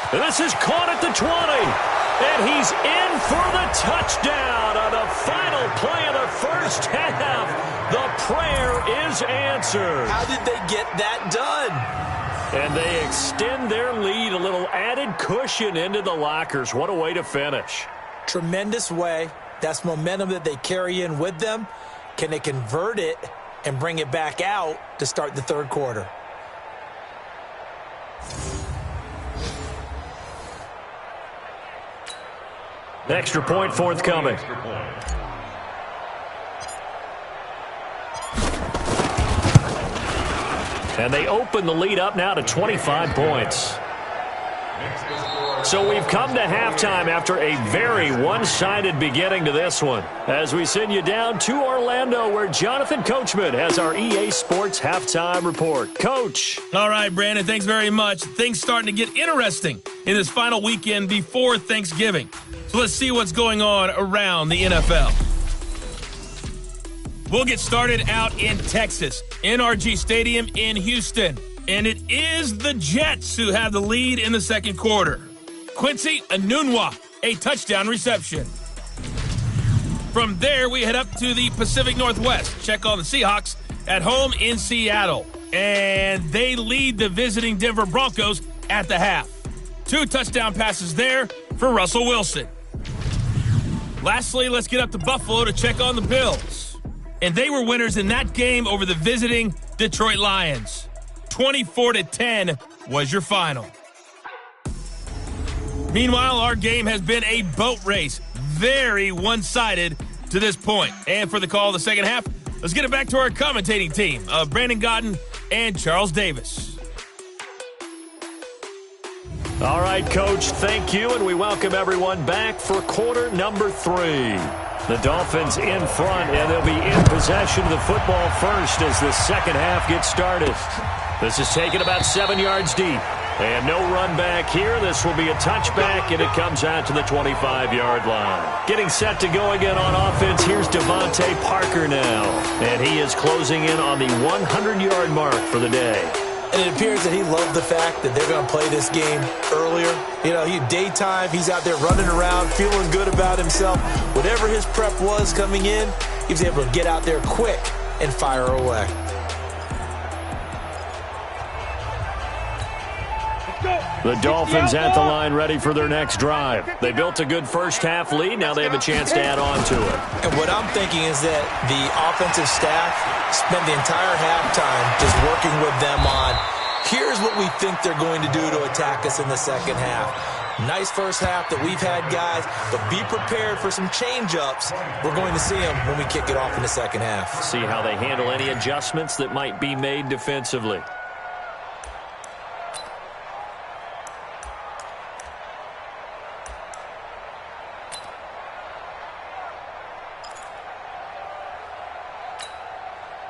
This is caught at the 20. And he's in for the touchdown on the final play of the first half. The prayer is answered. How did they get that done? And they extend their lead, a little added cushion into the lockers. What a way to finish. Tremendous way. That's momentum that they carry in with them. Can they convert it and bring it back out to start the third quarter? Extra point forthcoming. And they open the lead up now to 25 points. So we've come to halftime after a very one-sided beginning to this one, as we send you down to Orlando, where Jonathan Coachman has our EA Sports Halftime Report. Coach. All right, Brandon, thanks very much. Things starting to get interesting in this final weekend before Thanksgiving. So let's see what's going on around the NFL. We'll get started out in Texas, NRG Stadium in Houston. And it is the Jets who have the lead in the second quarter. Quincy Enunwa, a touchdown reception. From there, we head up to the Pacific Northwest. Check on the Seahawks at home in Seattle. And they lead the visiting Denver Broncos at the half. 2 touchdown passes there for Russell Wilson. Lastly, let's get up to Buffalo to check on the Bills. And they were winners in that game over the visiting Detroit Lions. 24-10 was your final. Meanwhile, our game has been a boat race. Very one-sided to this point. And for the call of the second half, let's get it back to our commentating team of Brandon Godden and Charles Davis. All right, Coach, thank you, and we welcome everyone back for quarter number 3. The Dolphins in front, and they'll be in possession of the football first as the second half gets started. This is taken about 7 yards deep. And no run back here. This will be a touchback, and it comes out to the 25-yard line. Getting set to go again on offense, here's Devontae Parker now. And he is closing in on the 100-yard mark for the day. And it appears that he loved the fact that they're going to play this game earlier. You know, daytime, he's out there running around, feeling good about himself. Whatever his prep was coming in, he was able to get out there quick and fire away. Go! The Dolphins at the line ready for their next drive. They built a good first-half lead. Now they have a chance to add on to it. And what I'm thinking is that the offensive staff spent the entire halftime just working with them on, here's what we think they're going to do to attack us in the second half. Nice first half that we've had, guys, but be prepared for some change-ups. We're going to see them when we kick it off in the second half. See how they handle any adjustments that might be made defensively.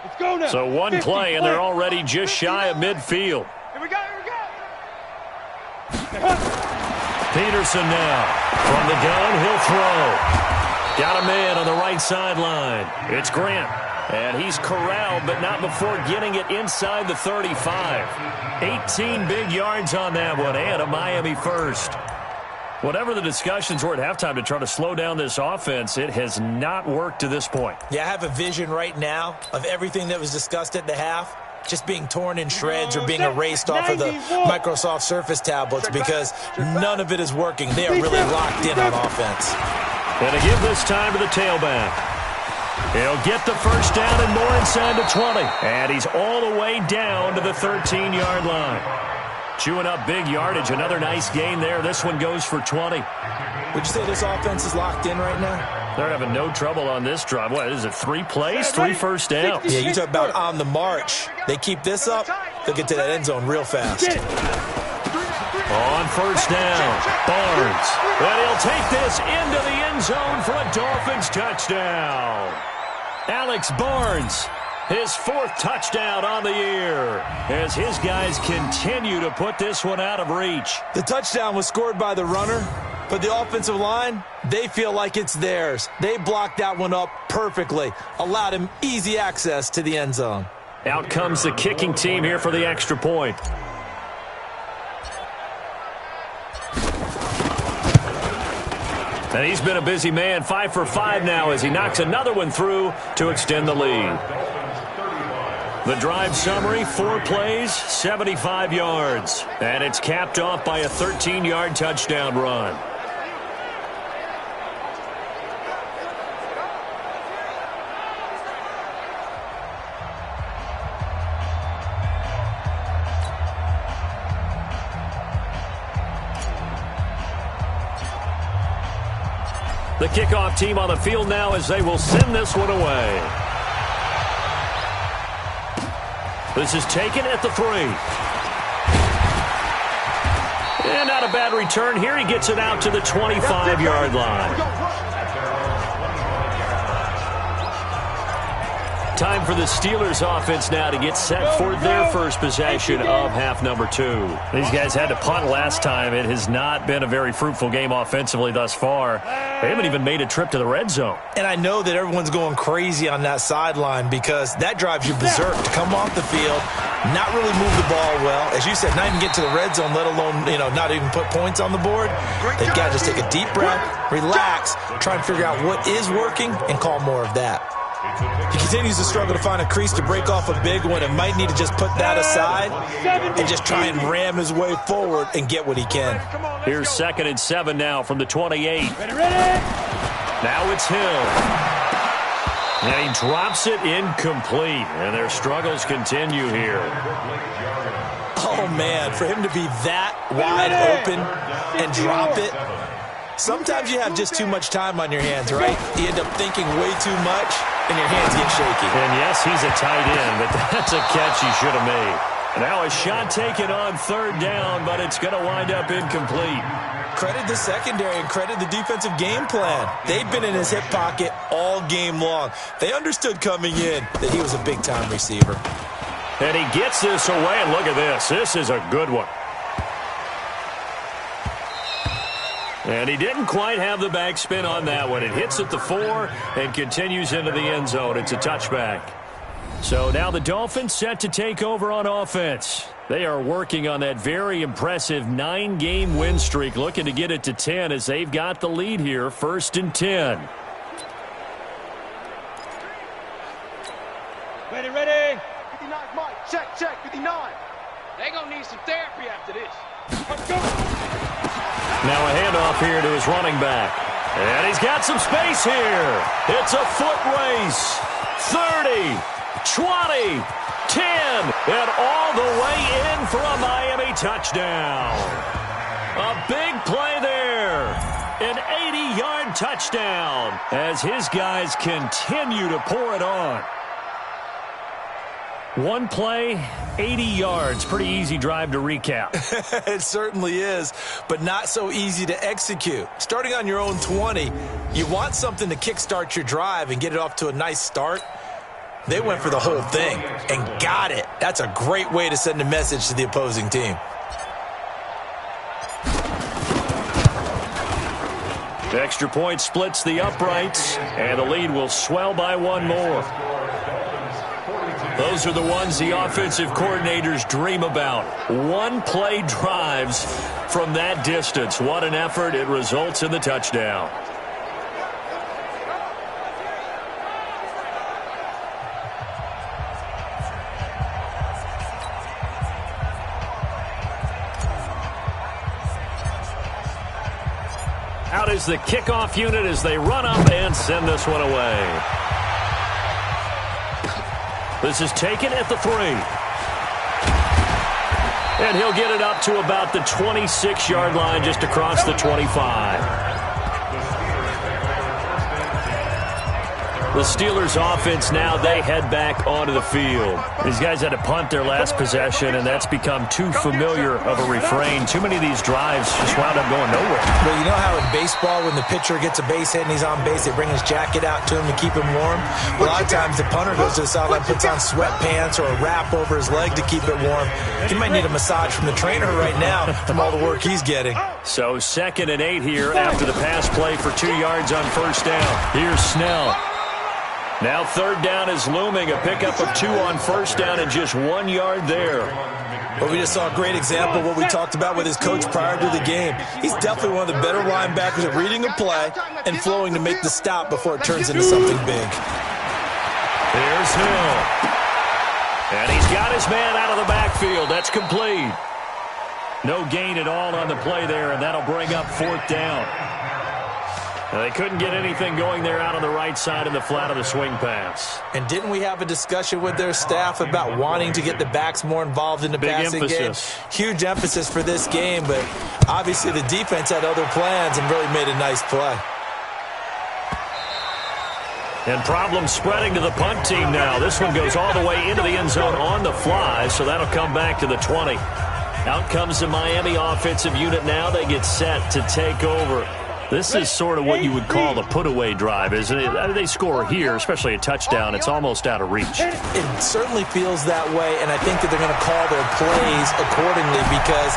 Let's go now. So one play, and they're already just shy of midfield. Here we go, here we go. Peterson now. From the gun, he'll throw. Got a man on the right sideline. It's Grant. And he's corralled, but not before getting it inside the 35. 18 big yards on that one, and a Miami first. Whatever the discussions were at halftime to try to slow down this offense, it has not worked to this point. Yeah, I have a vision right now of everything that was discussed at the half just being torn in shreds or being erased off of the Microsoft Surface tablets because none of it is working. They are really locked in on offense. And to give this time to the tailback. He'll get the first down and more inside the 20. And he's all the way down to the 13-yard line. Chewing up big yardage. Another nice gain there. This one goes for 20. Would you say this offense is locked in right now? They're having no trouble on this drive. What is it, 3 plays, 3 first downs? Yeah, you talk about on the march. They keep this up, they'll get to that end zone real fast. On first down, Barnes. And he'll take this into the end zone for a Dolphins touchdown. Alex Barnes, his 4th touchdown on the year, as his guys continue to put this one out of reach. The touchdown was scored by the runner, but the offensive line, they feel like it's theirs. They blocked that one up perfectly, allowed him easy access to the end zone. Out comes the kicking team here for the extra point. And he's been a busy man, 5 for 5 now as he knocks another one through to extend the lead. The drive summary, 4 plays, 75 yards. And it's capped off by a 13-yard touchdown run. The kickoff team on the field now as they will send this one away. This is taken at the 3. And not a bad return here. He gets it out to the 25-yard line. Time for the Steelers offense now to get set for their first possession of half number 2. These guys had to punt last time. It has not been a very fruitful game offensively thus far. They haven't even made a trip to the red zone. And I know that everyone's going crazy on that sideline because that drives you berserk to come off the field, not really move the ball well. As you said, not even get to the red zone, let alone, not even put points on the board. They've got to just take a deep breath, relax, try and figure out what is working, and call more of that. He continues to struggle to find a crease to break off a big one and might need to just put that aside and just try and ram his way forward and get what he can. Here's 2nd and 7 now from the 28. Now it's Hill. And he drops it incomplete. And their struggles continue here. Oh, man, for him to be that wide open and drop it. Sometimes you have just too much time on your hands, right? You end up thinking way too much, and your hands get shaky. And yes, he's a tight end, but that's a catch he should have made. Now a shot taken on 3rd down, but it's going to wind up incomplete. Credit the secondary and credit the defensive game plan. They've been in his hip pocket all game long. They understood coming in that he was a big-time receiver. And he gets this away, and look at this. This is a good one. And he didn't quite have the backspin on that one. It hits at the 4 and continues into the end zone. It's a touchback. So now the Dolphins set to take over on offense. They are working on that very impressive 9-game win streak, looking to get it to 10 as they've got the lead here, 1st and 10. Ready. 59, Mike. Check, 59. They're going to need some therapy after this. Now a handoff here to his running back. And he's got some space here. It's a foot race. 30, 20, 10, and all the way in for a Miami touchdown. A big play there. An 80-yard touchdown as his guys continue to pour it on. One play, 80 yards. Pretty easy drive to recap. It certainly is, but not so easy to execute. Starting on your own 20, you want something to kickstart your drive and get it off to a nice start. They went for the whole thing and got it. That's a great way to send a message to the opposing team. The extra point splits the uprights, and the lead will swell by one more. Those are the ones the offensive coordinators dream about. One-play drives from that distance. What an effort. It results in the touchdown. Out is the kickoff unit as they run up and send this one away. This is taken at the 3. And he'll get it up to about the 26-yard line just across the 25. The Steelers offense now, they head back onto the field. These guys had to punt their last possession, and that's become too familiar of a refrain. Too many of these drives just wound up going nowhere. Well, you know how in baseball when the pitcher gets a base hit and he's on base, they bring his jacket out to him to keep him warm? Well, a lot of times the punter goes to the sideline, puts on sweatpants or a wrap over his leg to keep it warm. He might need a massage from the trainer right now from all the work he's getting. So 2nd and 8 here after the pass play for 2 yards on first down. Here's Snell. Now 3rd down is looming. A pickup of 2 on first down and just 1 yard there. Well, we just saw a great example of what we talked about with his coach prior to the game. He's definitely one of the better linebackers at reading a play and flowing to make the stop before it turns into something big. Here's Hill. And he's got his man out of the backfield. That's complete. No gain at all on the play there, and that'll bring up 4th down. They couldn't get anything going there out on the right side in the flat of the swing pass. And didn't we have a discussion with their staff about wanting to get the backs more involved in the passing game? Huge emphasis for this game, but obviously the defense had other plans and really made a nice play. And problems spreading to the punt team now. This one goes all the way into the end zone on the fly, so that'll come back to the 20. Out comes the Miami offensive unit now. They get set to take over. This is sort of what you would call the put-away drive, isn't it? They score here, especially a touchdown. It's almost out of reach. It certainly feels that way, and I think that they're going to call their plays accordingly because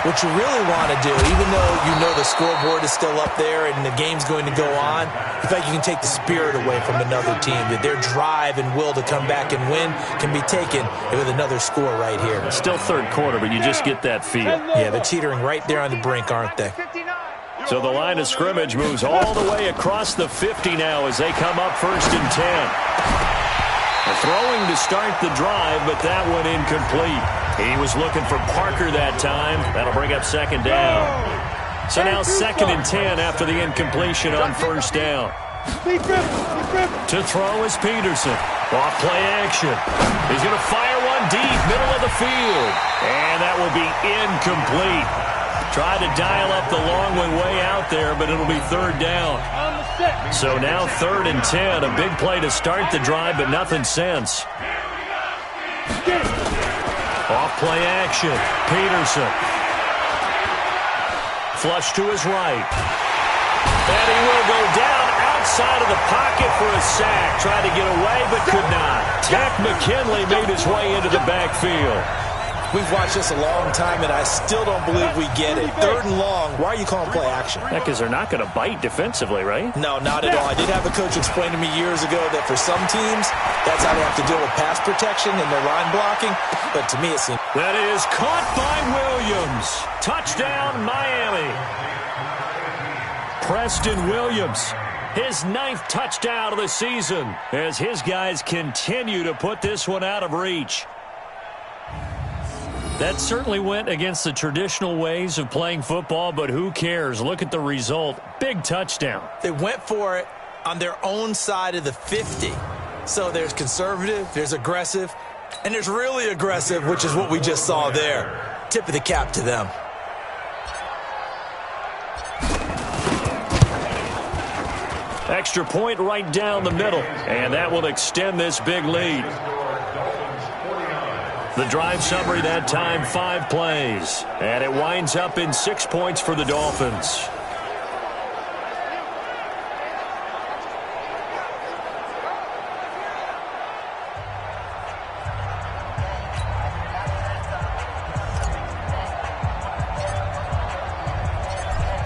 what you really want to do, even though you know the scoreboard is still up there and the game's going to go on, in fact, you can take the spirit away from another team, that their drive and will to come back and win can be taken with another score right here. It's still 3rd quarter, but you just get that feel. Yeah, they're teetering right there on the brink, aren't they? So the line of scrimmage moves all the way across the 50 now as they come up 1st and 10. A throwing to start the drive, but that one incomplete. He was looking for Parker that time. That'll bring up 2nd down. So now 2nd and 10 after the incompletion on 1st down. To throw is Peterson. Off play action. He's going to fire one deep, middle of the field. And that will be incomplete. Tried to dial up the long one way out there, but it'll be 3rd down. So now 3rd and 10. A big play to start the drive, but nothing since. Off play action. Peterson. Flush to his right. And he will go down outside of the pocket for a sack. Tried to get away, but could not. Takk McKinley made his way into the backfield. We've watched this a long time, and I still don't believe we get it. 3rd and long. Why are you calling play action? Because they're not going to bite defensively, right? No, not at all. I did have a coach explain to me years ago that for some teams, that's how they have to deal with pass protection and their line blocking. But to me, it seems... That is caught by Williams. Touchdown, Miami. Preston Williams, his 9th touchdown of the season as his guys continue to put this one out of reach. That certainly went against the traditional ways of playing football, but who cares? Look at the result. Big touchdown. They went for it on their own side of the 50. So there's conservative, there's aggressive, and there's really aggressive, which is what we just saw there. Tip of the cap to them. Extra point right down the middle, and that will extend this big lead. The drive summary that time, 5 plays. And it winds up in 6 points for the Dolphins.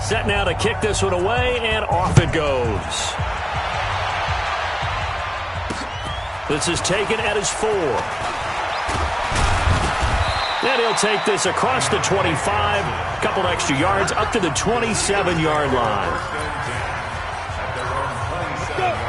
Set now to kick this one away, and off it goes. This is taken at his 4. And he'll take this across the 25, a couple extra yards, up to the 27-yard line.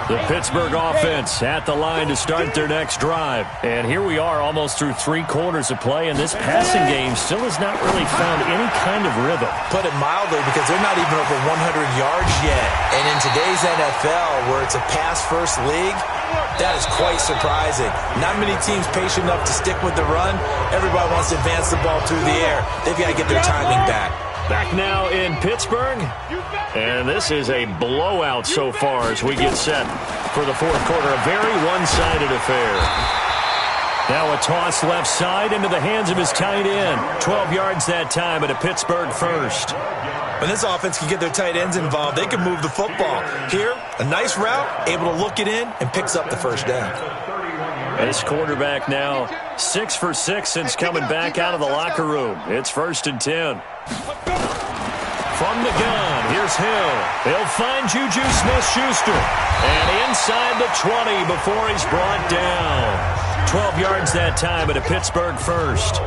The Pittsburgh offense at the line to start their next drive. And here we are almost through 3 quarters of play, and this passing game still has not really found any kind of rhythm. Put it mildly, because they're not even over 100 yards yet. And in today's NFL, where it's a pass-first league, that is quite surprising. Not many teams patient enough to stick with the run. Everybody wants to advance the ball through the air. They've got to get their timing back. Back now in Pittsburgh. And this is a blowout so far as we get set for the fourth quarter. A very one-sided affair. Now a toss left side into the hands of his tight end. 12 yards that time at a Pittsburgh first. When this offense can get their tight ends involved, they can move the football. Here, a nice route, able to look it in, and picks up the first down. This quarterback now 6 for 6 since coming back out of the locker room. It's 1st and 10. From the gun, here's Hill. He'll find Juju Smith-Schuster. And inside the 20 before he's brought down. 12 yards that time at a Pittsburgh first.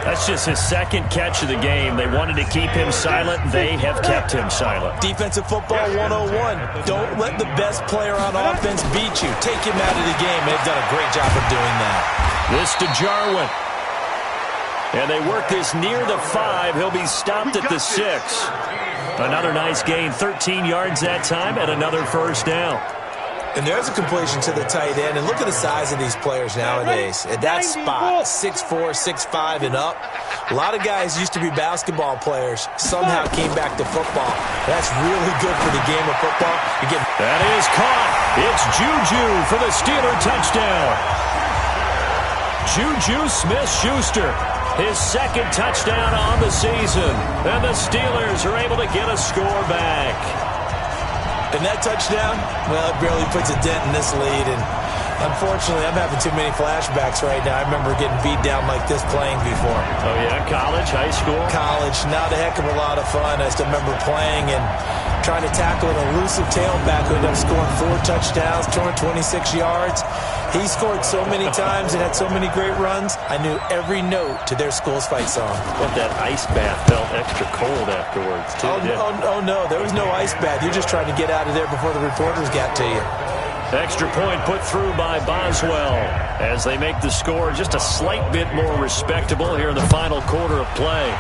That's just his 2nd catch of the game. They wanted to keep him silent. They have kept him silent. Defensive football 101. Don't let the best player on offense beat you. Take him out of the game. They've done a great job of doing that. This to Jarwin. And they work this near the 5. He'll be stopped at the 6. Another nice gain. 13 yards that time and another first down. And there's a completion to the tight end. And look at the size of these players nowadays. At that spot, 6'4", 6'5", and up. A lot of guys used to be basketball players. Somehow came back to football. That's really good for the game of football. That is caught. It's Juju for the Steeler touchdown. Juju Smith-Schuster. His 2nd touchdown on the season. And the Steelers are able to get a score back. And that touchdown, well, it barely puts a dent in this lead. And unfortunately, I'm having too many flashbacks right now. I remember getting beat down like this playing before. Oh, yeah? College, high school? College. Not a heck of a lot of fun. I still remember playing and trying to tackle an elusive tailback who ended up scoring 4 touchdowns, 226 yards. He scored so many times and had so many great runs, I knew every note to their school's fight song. But that ice bath felt extra cold afterwards, too. Oh, no, there was no ice bath. You're just trying to get out of there before the reporters got to you. Extra point put through by Boswell as they make the score just a slight bit more respectable here in the final quarter of play.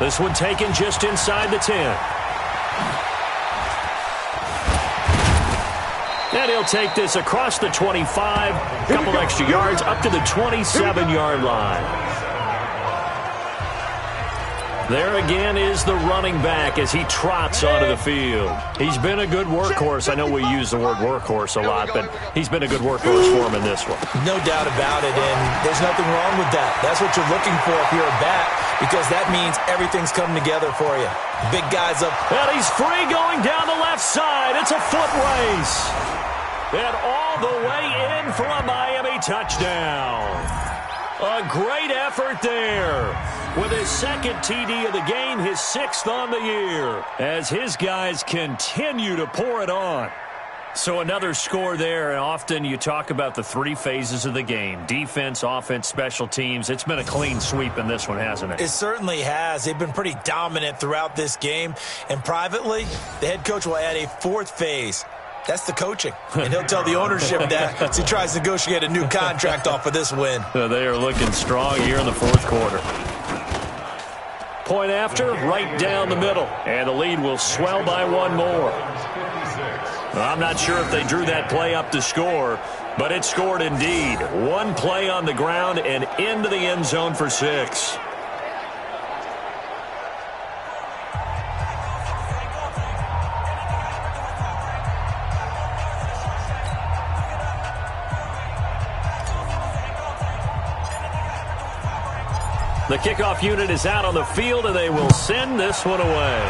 This one taken just inside the 10. And he'll take this across the 25, a couple extra yards, up to the 27-yard line. There again is the running back as he trots onto the field. He's been a good workhorse. I know we use the word workhorse a lot, but he's been a good workhorse for him in this one. No doubt about it, and there's nothing wrong with that. That's what you're looking for if you're a back, because that means everything's coming together for you. Big guys up. And he's free going down the left side. It's a foot race. And all the way in for a Miami touchdown. A great effort there. With his 2nd TD of the game, his 6th on the year. As his guys continue to pour it on. So another score there, and often you talk about the 3 phases of the game. Defense, offense, special teams. It's been a clean sweep in this one, hasn't it? It certainly has. They've been pretty dominant throughout this game. And privately, the head coach will add a 4th phase. That's the coaching. And he'll tell the ownership that as he tries to negotiate a new contract off of this win. They are looking strong here in the fourth quarter. Point after, right down the middle. And the lead will swell by one more. I'm not sure if they drew that play up to score, but it scored indeed. One play on the ground and into the end zone for 6. The kickoff unit is out on the field, and they will send this one away.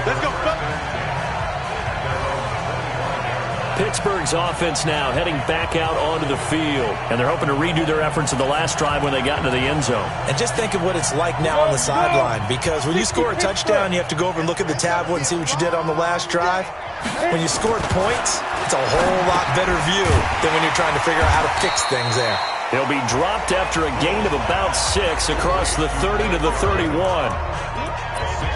Let's go. Pittsburgh's offense now heading back out onto the field, and they're hoping to redo their efforts of the last drive when they got into the end zone. And just think of what it's like now on the sideline, because when you score a touchdown, you have to go over and look at the tablet and see what you did on the last drive. When you scored points, it's a whole lot better view than when you're trying to figure out how to fix things there. He'll be dropped after a gain of about 6 across the 30 to the 31.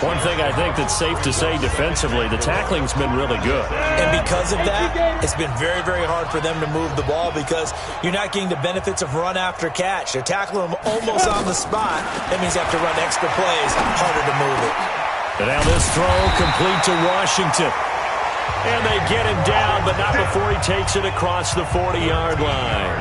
One thing I think that's safe to say defensively, the tackling's been really good. And because of that, it's been very, very hard for them to move the ball because you're not getting the benefits of run after catch. They're tackling them almost on the spot. That means you have to run extra plays, harder to move it. And now this throw complete to Washington. And they get him down, but not before he takes it across the 40-yard line.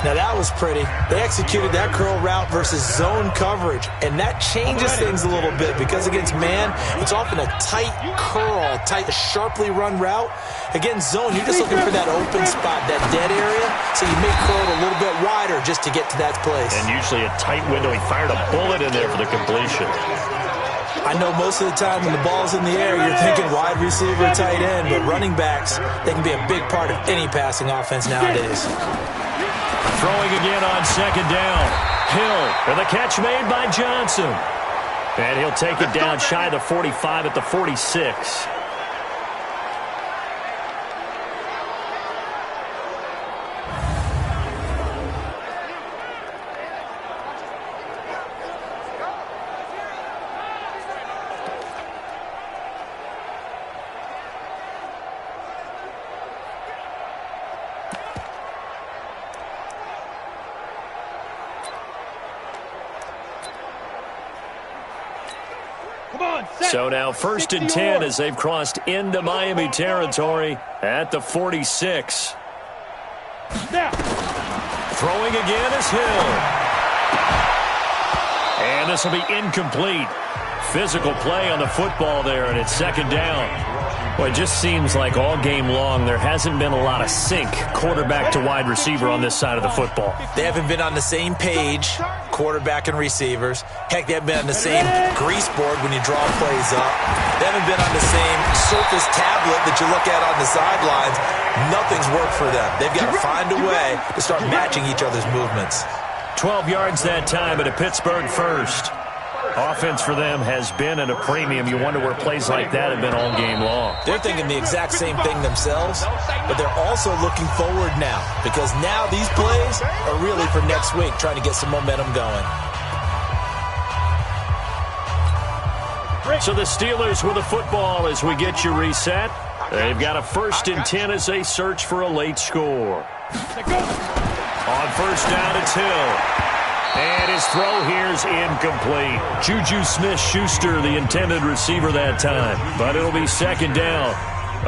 Now that was pretty. They executed that curl route versus zone coverage, and that changes things a little bit because against man, it's often a tight curl, sharply run route. Against zone, you're just looking for that open spot, that dead area, so you may curl it a little bit wider just to get to that place. And usually a tight window. He fired a bullet in there for the completion. I know most of the time when the ball's in the air, you're thinking wide receiver, tight end, but running backs, they can be a big part of any passing offense nowadays. Throwing again on second down. Hill, and the catch made by Johnson. And he'll take it down shy of the 45 at the 46. So now 1st and 10 as they've crossed into Miami territory at the 46. Throwing again is Hill. And this will be incomplete. Physical play on the football there, and it's second down. Well, it just seems like all game long there hasn't been a lot of sync quarterback to wide receiver on this side of the football. They haven't been on the same page, quarterback and receivers. Heck, they haven't been on the same grease board when you draw plays up. They haven't been on the same surface tablet that you look at on the sidelines. Nothing's worked for them. They've got to find a way to start matching each other's movements. 12 yards that time at a Pittsburgh first. Offense for them has been at a premium. You wonder where plays like that have been all game long. They're thinking the exact same thing themselves, but they're also looking forward now because now these plays are really for next week, trying to get some momentum going. So the Steelers with the football as we get you reset. They've got a 1st and 10 as they search for a late score. On first down, it's Hill. And his throw here's incomplete. Juju Smith-Schuster, the intended receiver that time. But it'll be second down.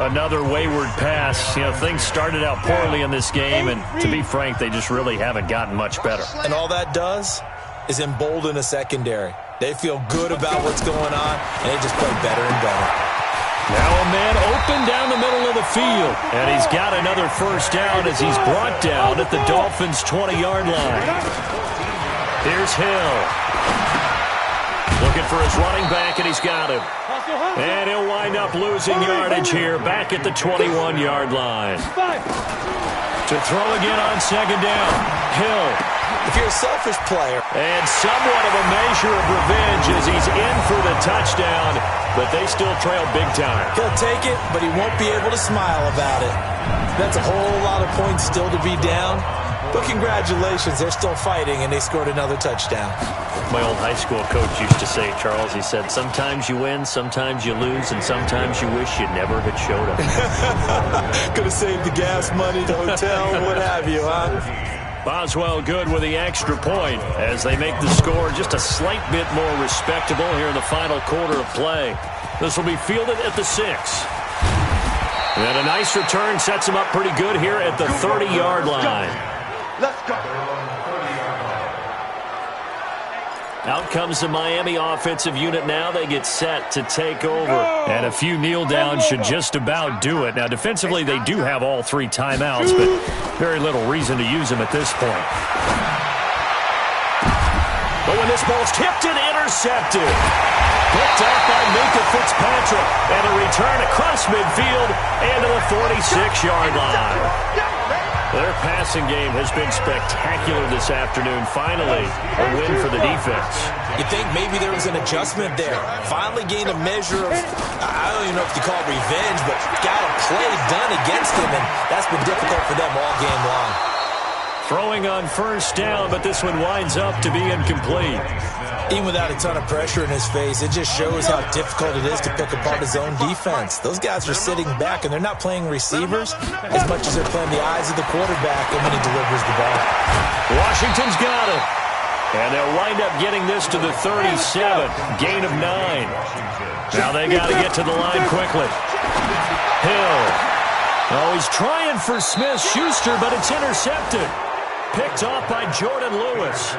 Another wayward pass. You know, things started out poorly in this game, and to be frank, they just really haven't gotten much better. And all that does is embolden a secondary. They feel good about what's going on, and they just play better and better. Now a man open down the middle of the field. And he's got another first down as he's brought down at the Dolphins' 20-yard line. Here's Hill. Looking for his running back, and he's got him. And he'll wind up losing yardage here back at the 21-yard line. To throw again on second down. Hill. If you're a selfish player. And somewhat of a measure of revenge as he's in for the touchdown, but they still trail big time. He'll take it, but he won't be able to smile about it. That's a whole lot of points still to be down. But congratulations, they're still fighting, and they scored another touchdown. My old high school coach used to say, Charles, he said, sometimes you win, sometimes you lose, and sometimes you wish you never had showed up. Could have saved the gas money, the hotel, what have you, huh? Boswell good with the extra point as they make the score just a slight bit more respectable here in the final quarter of play. This will be fielded at the 6. And a nice return sets him up pretty good here at the 30-yard line. Let's go. Out comes the Miami offensive unit now. They get set to take over. And a few kneel downs should just about do it. Now, defensively, they do have all 3 timeouts, but very little reason to use them at this point. But when this ball's tipped and intercepted, picked up by Minkah Fitzpatrick, and a return across midfield and to the 46-yard line. Their passing game has been spectacular this afternoon. Finally, a win for the defense. You think maybe there was an adjustment there. Finally gained a measure of, I don't even know if you call it revenge, but got a play done against him, and that's been difficult for them all game long. Throwing on first down, but this one winds up to be incomplete. Even without a ton of pressure in his face, it just shows how difficult it is to pick apart his own defense. Those guys are sitting back, and they're not playing receivers as much as they're playing the eyes of the quarterback when he delivers the ball. Washington's got it. And they'll wind up getting this to the 37. Gain of 9. Now they got to get to the line quickly. Hill. Oh, he's trying for Smith-Schuster, but it's intercepted. Picked off by Jordan Lewis.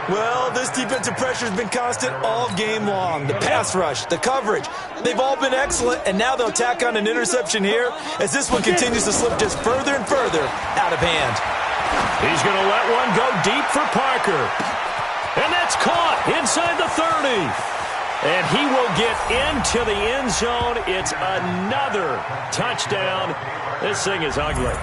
Well, this defensive pressure has been constant all game long. The pass rush, the coverage, they've all been excellent, and now they'll tack on an interception here as this one continues to slip just further and further out of hand. He's going to let one go deep for Parker. And that's caught inside the 30. And he will get into the end zone. It's another touchdown. This thing is ugly.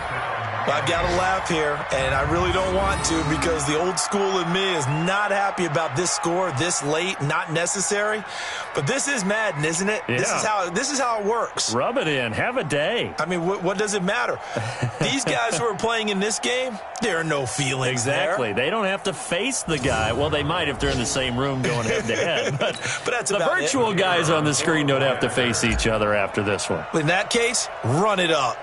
I've got to laugh here, and I really don't want to because the old school in me is not happy about this score this late, not necessary. But this is Madden, isn't it? Yeah. This is how it works. Rub it in. Have a day. I mean, what does it matter? These guys who are playing in this game, there are no feelings exactly. there. They don't have to face the guy. Well, they might if they're in the same room going head-to-head. But that's the about virtual it. guys on the screen don't have to face each other after this one. In that case, run it up.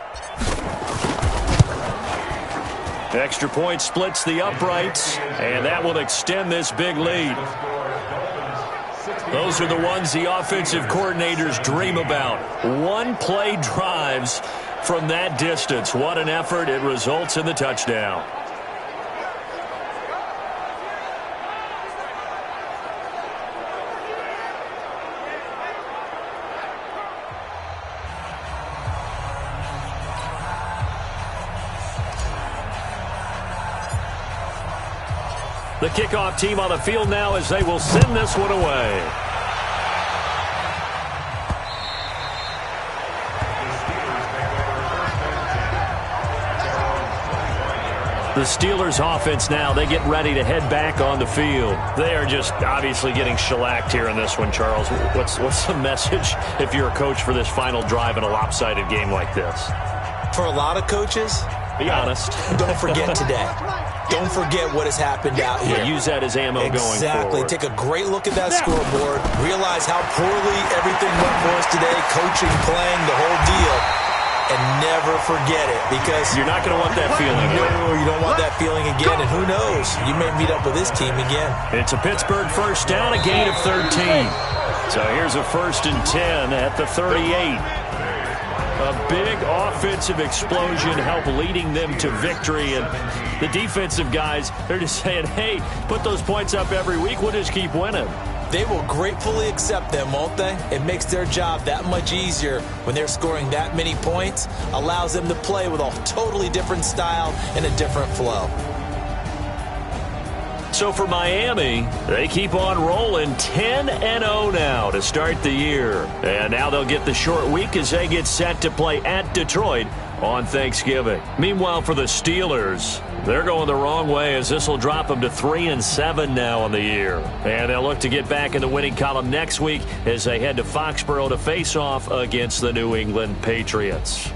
Extra point splits the uprights, and that will extend this big lead. Those are the ones the offensive coordinators dream about. One-play drives from that distance. What an effort. It results in the touchdown. The kickoff team on the field now as they will send this one away. The Steelers offense now, they get ready to head back on the field. They are just obviously getting shellacked here in this one, Charles. What's the message if you're a coach for this final drive in a lopsided game like this? For a lot of coaches, be honest. Don't forget today. Don't forget what has happened out here. Yeah, use that as ammo going forward. Exactly. Take a great look at that scoreboard. Realize how poorly everything went for us today. Coaching, playing, the whole deal. And never forget it because you're not going to want that feeling again. No, you don't want that feeling again. And who knows? You may meet up with this team again. It's a Pittsburgh first down, a gain of 13. So here's a 1st and 10 at the 38. A big offensive explosion helped leading them to victory. And the defensive guys, they're just saying, hey, put those points up every week. We'll just keep winning. They will gratefully accept them, won't they? It makes their job that much easier when they're scoring that many points. Allows them to play with a totally different style and a different flow. So for Miami, they keep on rolling 10-0 now to start the year. And now they'll get the short week as they get set to play at Detroit on Thanksgiving. Meanwhile, for the Steelers, they're going the wrong way as this will drop them to 3-7 now on the year. And they'll look to get back in the winning column next week as they head to Foxborough to face off against the New England Patriots.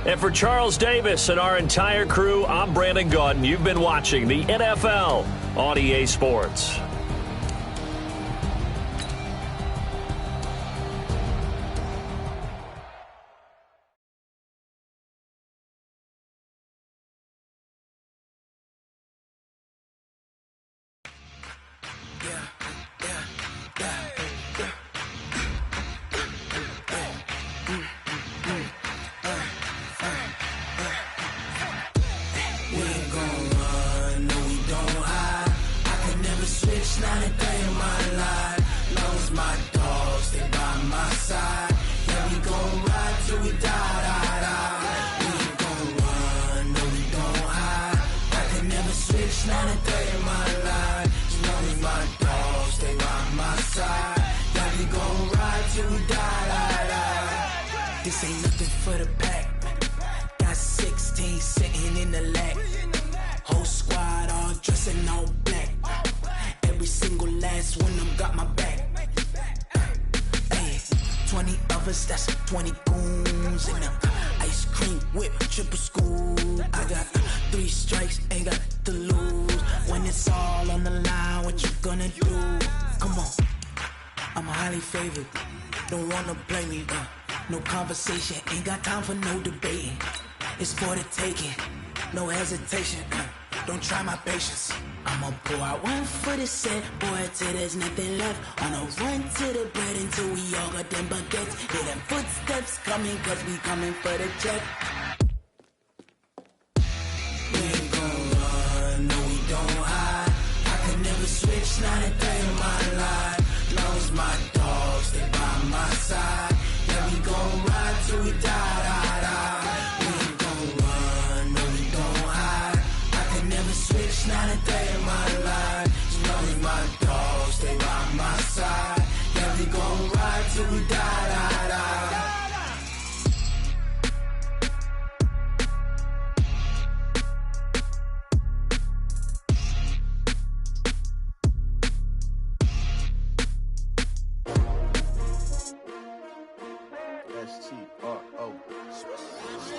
And for Charles Davis and our entire crew, I'm Brandon Gaudin. You've been watching the NFL on EA Sports. Not a day in my life, long as my dogs stay by my side. Yeah, we gon' ride till we die. We ain't gon' run, no we don't hide. I can never switch, not a day in my life, as long as my dogs stay by my side. Yeah, we gon' ride till we die. This ain't nothing for the pack. Got 16 sitting in the lap. Whole squad all dressed in all black. Every single last one of them got my back. Hey, 20 of us, that's 20 goons in them. Ice cream whip, triple scoop. I got 3 strikes, ain't got to lose. When it's all on the line, what you gonna do? Come on, I'm highly favored. Don't wanna blame me, no conversation, ain't got time for no debating. It's for the taking, no hesitation. Don't try my patience. I'ma pour out one for the set, boy, till there's nothing left. On a run to the bread until we all got them baguettes. Hear them footsteps coming, cause we coming for the check. We ain't gon' run, no we don't hide. I can never switch, not a day in my life. Long as my dogs stay by my side. Yeah, we gon' ride till we die. We ain't gon' run, no we don't hide. I can never switch, not a day in my life. As long as my dogs stay by my side. Yeah, we gon' ride till we die. S-T-R-O.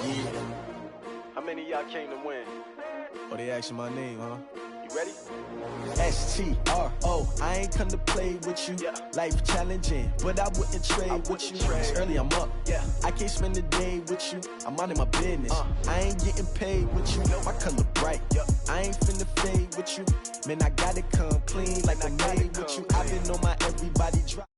Yeah. How many of y'all came to win? Oh, they asking my name, huh? You ready? S-T-R-O. I ain't come to play with you. Yeah. Life challenging, but I wouldn't trade with you. It's early, I'm up. Yeah. I can't spend the day with you. I'm minding my business. I ain't getting paid with you. My color bright. I ain't finna fade with you. Man, I gotta come clean like I made with you. I've been on my everybody drop.